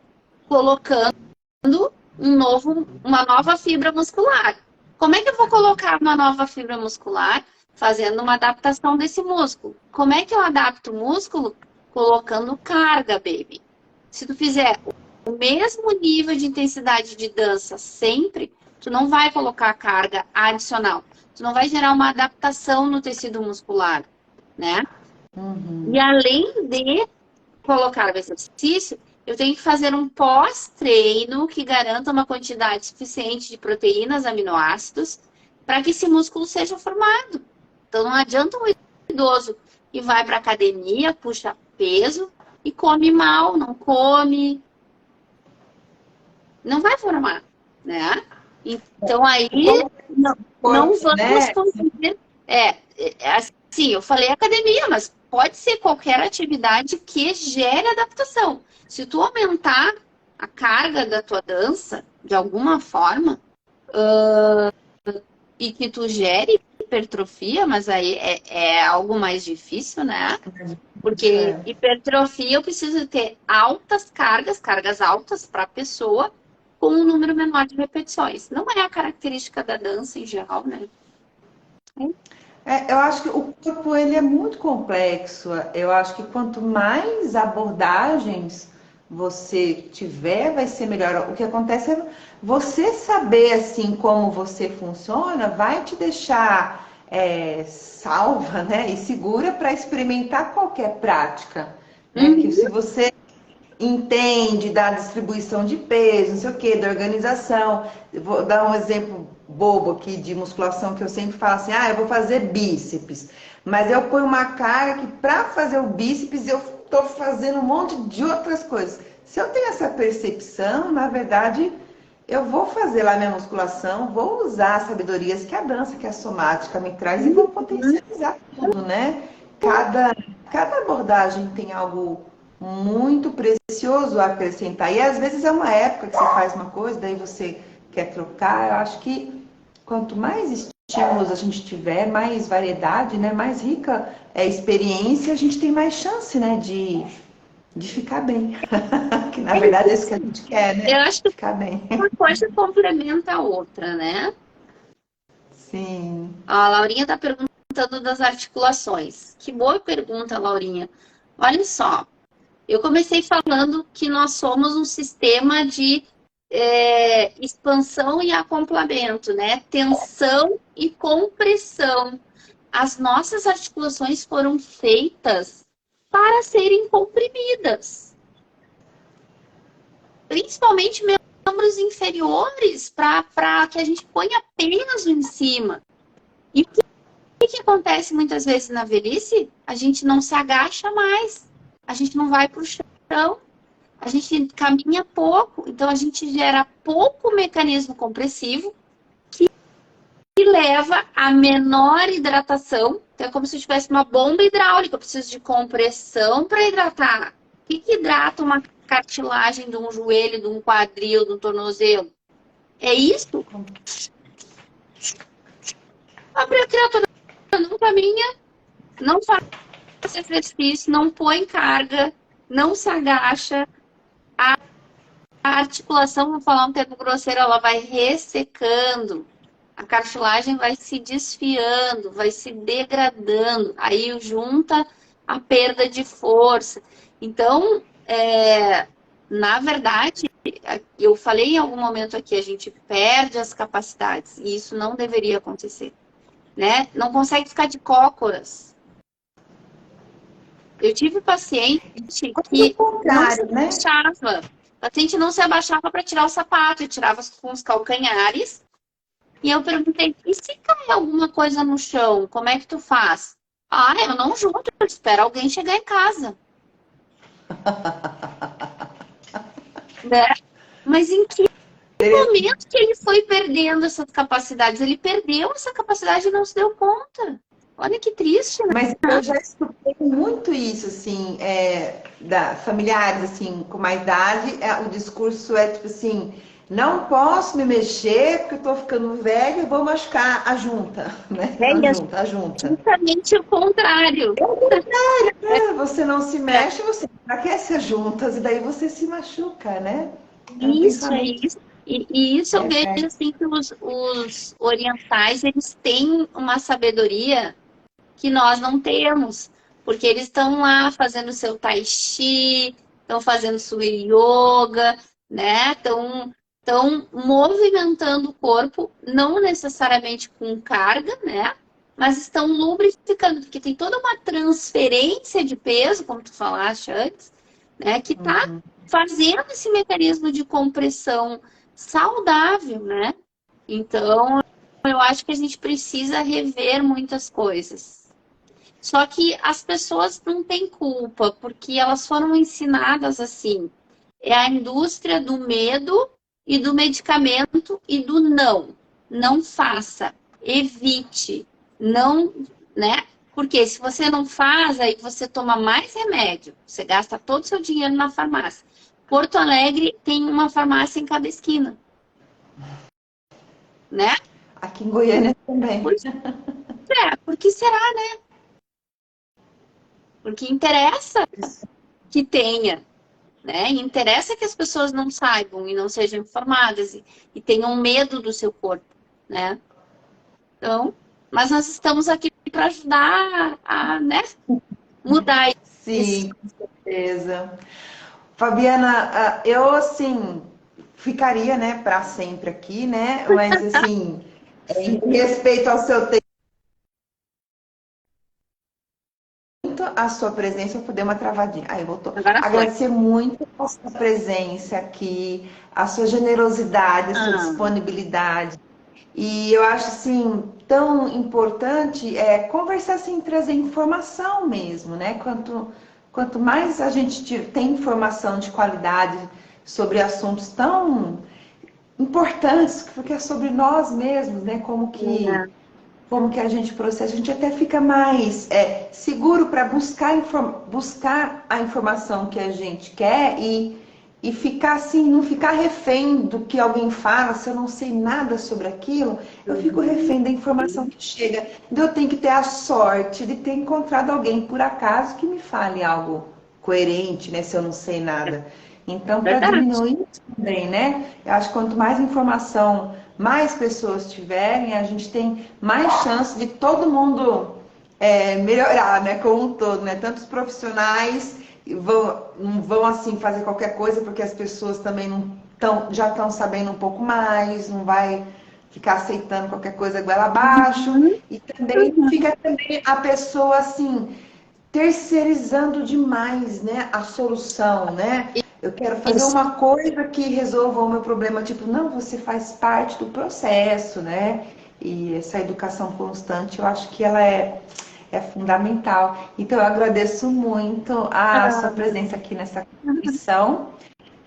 Colocando uma nova fibra muscular. Como é que eu vou colocar uma nova fibra muscular? Fazendo uma adaptação desse músculo. Como é que eu adapto o músculo? Colocando carga, baby. Se tu fizer o mesmo nível de intensidade de dança sempre, tu não vai colocar carga adicional. Tu não vai gerar uma adaptação no tecido muscular, né? Uhum. E além de colocar o exercício, eu tenho que fazer um pós-treino que garanta uma quantidade suficiente de proteínas, aminoácidos, para que esse músculo seja formado. Então não adianta um idoso que vai para academia, puxa peso e come mal, não come, não vai formar, né? Então aí não vamos Né? conseguir. Assim, eu falei academia, mas pode ser qualquer atividade que gere adaptação. Se tu aumentar a carga da tua dança de alguma forma e que tu gere hipertrofia, mas aí é algo mais difícil, né? Porque É. hipertrofia eu preciso ter altas cargas, cargas altas para a pessoa, com um número menor de repetições. Não é a característica da dança em geral, né? Eu acho que o corpo ele é muito complexo. Eu acho que quanto mais abordagens você tiver, vai ser melhor. O que acontece é você saber assim como você funciona, vai te deixar salva, né, e segura para experimentar qualquer prática, né? Que Uhum. se você entende da distribuição de peso, não sei o que, da organização. Eu vou dar um exemplo bobo aqui de musculação que eu sempre falo assim, eu vou fazer bíceps, mas eu ponho uma cara que para fazer o bíceps eu estou fazendo um monte de outras coisas. Se eu tenho essa percepção, na verdade, eu vou fazer lá minha musculação, vou usar as sabedorias que a dança, que a somática me traz e vou potencializar tudo, né? Cada abordagem tem algo muito precioso a acrescentar. E às vezes é uma época que você faz uma coisa, daí você quer trocar. Eu acho que quanto mais estímulos a gente tiver, mais variedade, né, mais rica é a experiência, a gente tem mais chance, né, de ficar bem. Que na verdade é isso que a gente quer, né? Eu acho que Ficar bem. uma coisa complementa a outra, né? Sim. A Laurinha está perguntando das articulações. Que boa pergunta, Laurinha. Olha só, eu comecei falando que nós somos um sistema de expansão e acoplamento, né? Tensão e compressão. As nossas articulações foram feitas para serem comprimidas, principalmente membros inferiores, para que a gente ponha peso em cima. E o que acontece muitas vezes na velhice? A gente não se agacha mais, a gente não vai para o chão, a gente caminha pouco, então a gente gera pouco mecanismo compressivo que leva a menor hidratação. Então é como se eu tivesse uma bomba hidráulica, eu preciso de compressão para hidratar. O que hidrata uma cartilagem de um joelho, de um quadril, de um tornozelo? É isso? A criatura não caminha, não faz exercício, não põe carga, não se agacha. A articulação, vou falar um termo grosseiro, ela vai ressecando. A cartilagem vai se desfiando, vai se degradando. Aí junta a perda de força. Então, na verdade, eu falei em algum momento aqui, a gente perde as capacidades. E isso não deveria acontecer, né? Não consegue ficar de cócoras. Eu tive paciente Do que não se contrário, né? abaixava. O paciente não se abaixava para tirar o sapato, e tirava com os calcanhares. E eu perguntei, e se cair alguma coisa no chão, como é que tu faz? Ah, eu não junto, eu espero alguém chegar em casa, né? Mas em que momento que ele foi perdendo essas capacidades? Ele perdeu essa capacidade e não se deu conta. Olha que triste, né? Mas eu já escutei muito isso, assim, da familiares, assim, com mais idade, o discurso é tipo assim, não posso me mexer porque eu tô ficando velho e vou machucar a junta, né? É A e é junta, a junta. justamente o contrário. Você não se mexe, você enfraquece as juntas e daí você se machuca, né? É um Isso, é pensamento isso. E isso eu é vejo certo. assim que os orientais, eles têm uma sabedoria que nós não temos, porque eles estão lá fazendo seu tai chi, estão fazendo sua yoga, né? Estão movimentando o corpo, não necessariamente com carga, né? Mas estão lubrificando, porque tem toda uma transferência de peso, como tu falaste antes, né? Que está Uhum. fazendo esse mecanismo de compressão saudável, né? Então, eu acho que a gente precisa rever muitas coisas. Só que as pessoas não têm culpa, porque elas foram ensinadas assim. É a indústria do medo e do medicamento e do não. Não faça, evite, não, né? Porque se você não faz, aí você toma mais remédio, você gasta todo o seu dinheiro na farmácia. Porto Alegre tem uma farmácia em cada esquina, né? Aqui em Goiânia também. Pois é, porque será? Porque interessa que tenha, né? E interessa que as pessoas não saibam e não sejam informadas e tenham medo do seu corpo, né? Então, mas nós estamos aqui para ajudar né, mudar isso. Sim, com certeza. Fabiana, eu assim ficaria, né, para sempre aqui, né? Mas assim, em respeito ao seu tempo, a sua presença, eu dei uma travadinha. Aí voltou. Agora foi. Agradecer muito a sua presença aqui, a sua generosidade, a sua Ah, disponibilidade. E eu acho assim tão importante conversar assim, trazer informação mesmo, né? Quanto mais a gente tem informação de qualidade sobre assuntos tão importantes, porque é sobre nós mesmos, né? Como que a gente processa, a gente até fica mais seguro para buscar a informação que a gente quer e ficar assim, não ficar refém do que alguém fala. Se eu não sei nada sobre aquilo, eu fico refém da informação que chega. Então eu tenho que ter a sorte de ter encontrado alguém por acaso que me fale algo coerente, né? Se eu não sei nada. Então, para verdade. diminuir isso também, né? Eu acho que quanto mais informação mais pessoas tiverem, a gente tem mais chance de todo mundo melhorar, né, como um todo, né? Tanto os profissionais não vão assim fazer qualquer coisa porque as pessoas também já estão sabendo um pouco mais, não vai ficar aceitando qualquer coisa goela abaixo Uhum, e também uhum. fica também a pessoa assim terceirizando demais, né, a solução, né? Eu quero fazer Isso, uma coisa que resolva o meu problema, tipo, não, você faz parte do processo, né? E essa educação constante, eu acho que ela é fundamental. Então, eu agradeço muito a sua presença aqui nessa contribuição.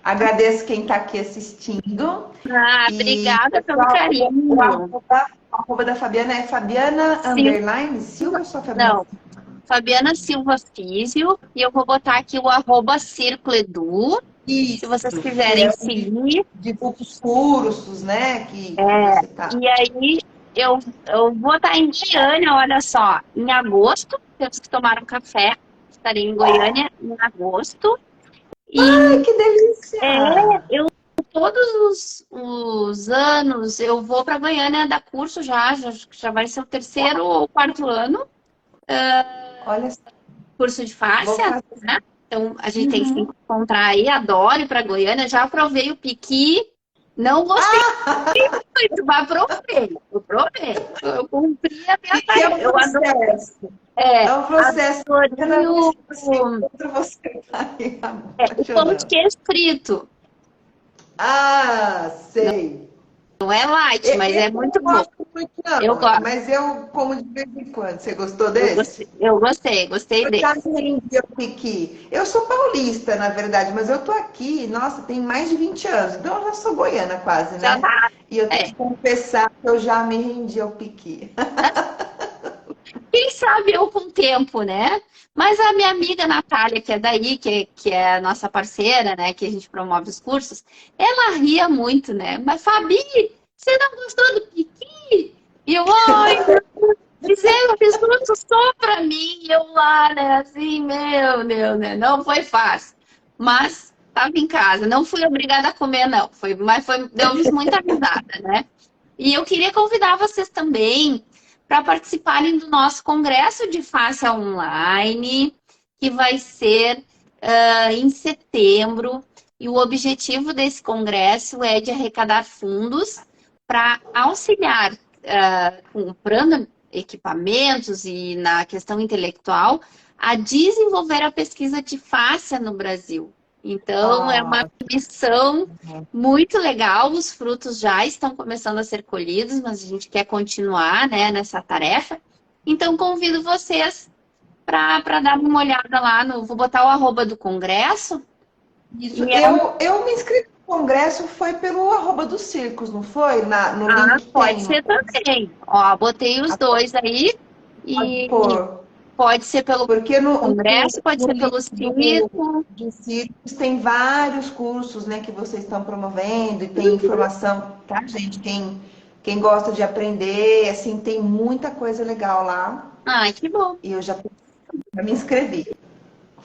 Agradeço quem está aqui assistindo. E, obrigada pelo pessoal, o carinho. arroba da Fabiana é Fabiana Sil... Silva ou só Fabiana? Não, Fabiana Silva Físio, e eu vou botar aqui o arroba Círculo Edu, se vocês Isso, que quiserem é onde seguir. divulga os cursos, né? Que você tá. E aí eu vou estar em Goiânia, olha só, em agosto, temos que tomar um café. Estarei em Goiânia em agosto. Ai, E que delícia! eu todos os anos eu vou para Goiânia dar curso já vai ser o terceiro ou quarto ano, Olha só, curso de vou fáscia, fazer. né? Então a gente tem que se Uhum. encontrar aí, adoro ir para Goiânia, já provei o piqui, não gostei muito, mas provei, eu provei. Eu cumpri a minha E é tarefa. um Eu adoro, processo. é, É um processo. Cada adorei vez que você encontra, você vai o pão de apaixonando. queijo frito. Ah, sei. Não é light, Eu, mas é muito eu bom. muito Eu não, gosto. mas eu como de vez em quando. Você gostou desse? Eu gostei Eu já desse. me rendi ao piqui. Eu sou paulista, na verdade, mas eu tô aqui, nossa, tem mais de 20 anos, então eu já sou goiana quase, Já né? tá. E eu tenho É. que confessar que eu já me rendi ao piqui. Quem sabe eu com o tempo, né? Mas a minha amiga Natália, que é daí, que é a nossa parceira, né? Que a gente promove os cursos, ela ria muito, né? Mas, Fabi, você não gostou do Piqui? E eu, ai, fizeram fiz curso só pra mim, e eu lá, né? Assim, meu Deus, né? Não foi fácil. Mas estava em casa, não fui obrigada a comer, não. Deu muita risada, né? E eu queria convidar vocês também para participarem do nosso congresso de face online, que vai ser em setembro. E o objetivo desse congresso é de arrecadar fundos para auxiliar, comprando equipamentos e na questão intelectual, a desenvolver a pesquisa de face no Brasil. Então, é uma Ah, missão muito legal, os frutos já estão começando a ser colhidos, mas a gente quer continuar, né, nessa tarefa. Então, convido vocês para dar uma olhada lá no. Vou botar o arroba do congresso. isso. E Eu me inscrevi no congresso, foi pelo arroba dos circos, não foi? No link pode tem. ser também. Ó, botei os dois aí. E Pô, pode ser pelo porque congresso, pode no ser link pelo circo. do circos tem vários cursos, né, que vocês estão promovendo e tem informação, tá, gente? Quem gosta de aprender, assim, tem muita coisa legal lá. Ai, que bom. E eu já me inscrevi.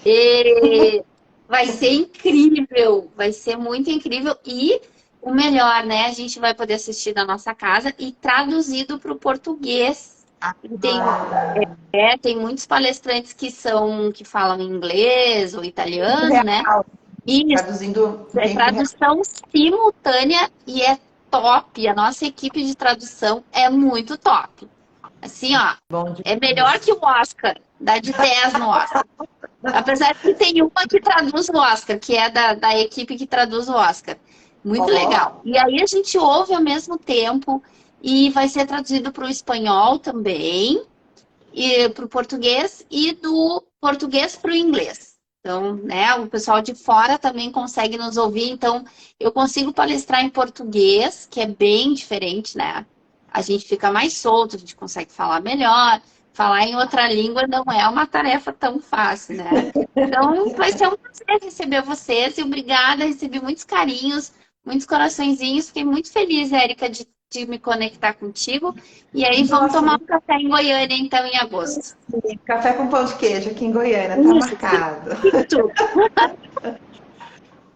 E vai ser incrível, vai ser muito incrível. E o melhor, né? A gente vai poder assistir da nossa casa e traduzido para o português. E tem muitos palestrantes que falam inglês ou italiano, né? Real, E traduzindo em é tempo real. tradução simultânea e é top. A nossa equipe de tradução é muito top. Assim, ó, Bom é melhor demais. que o Oscar, dá de 10 no Oscar. Apesar que tem uma que traduz o Oscar, que é da equipe que traduz o Oscar. Muito Ó, legal. E aí a gente ouve ao mesmo tempo e vai ser traduzido para o espanhol também, e para o português e do português para o inglês. Então, né, o pessoal de fora também consegue nos ouvir. Então, eu consigo palestrar em português, que é bem diferente, né? A gente fica mais solto, a gente consegue falar melhor. Falar em outra língua não é uma tarefa tão fácil, né? Então, vai ser um prazer receber vocês e obrigada, recebi muitos carinhos, muitos coraçõezinhos. Fiquei muito feliz, Érica, de me conectar contigo. E aí, vamos nossa, tomar um café em Goiânia, então, em agosto. café com pão de queijo aqui em Goiânia, tá Isso, marcado. isso.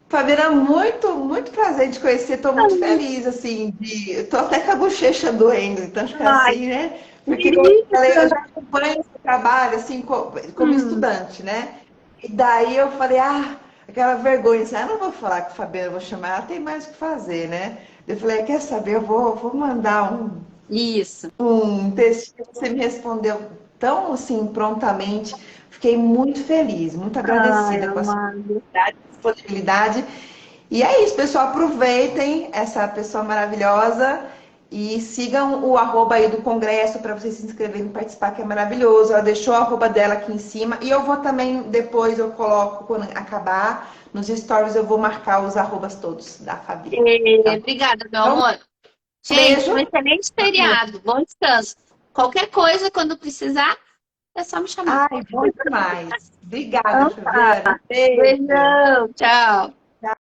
Fabiana, muito prazer de conhecer, tô muito feliz, assim, tô até com a bochecha doendo, então acho que é Ai, assim, né? Porque como eu falei, eu isso. já acompanho esse trabalho, assim, como Hum, estudante, né? E daí eu falei, aquela vergonha, assim, não vou falar com a Fabiana, vou chamar, ela tem mais o que fazer, né? Eu falei, quer saber, eu vou mandar isso. um texto que você me respondeu tão, assim, prontamente, fiquei muito feliz, muito Ai, agradecida com a sua amado. disponibilidade. E é isso, pessoal. Aproveitem essa pessoa maravilhosa e sigam o arroba aí do Congresso para vocês se inscreverem e participar, que é maravilhoso. Ela deixou o arroba dela aqui em cima. E eu vou também, depois eu coloco, quando acabar, nos stories eu vou marcar os arrobas todos da Fabi. Tá? Obrigada, meu Então, amor. um Gente, um beijo. excelente feriado. Bom descanso. Qualquer coisa, quando precisar, é só me chamar. Ai, bom demais. Obrigada, Então, Fabiana. Beijo. beijão. Tchau.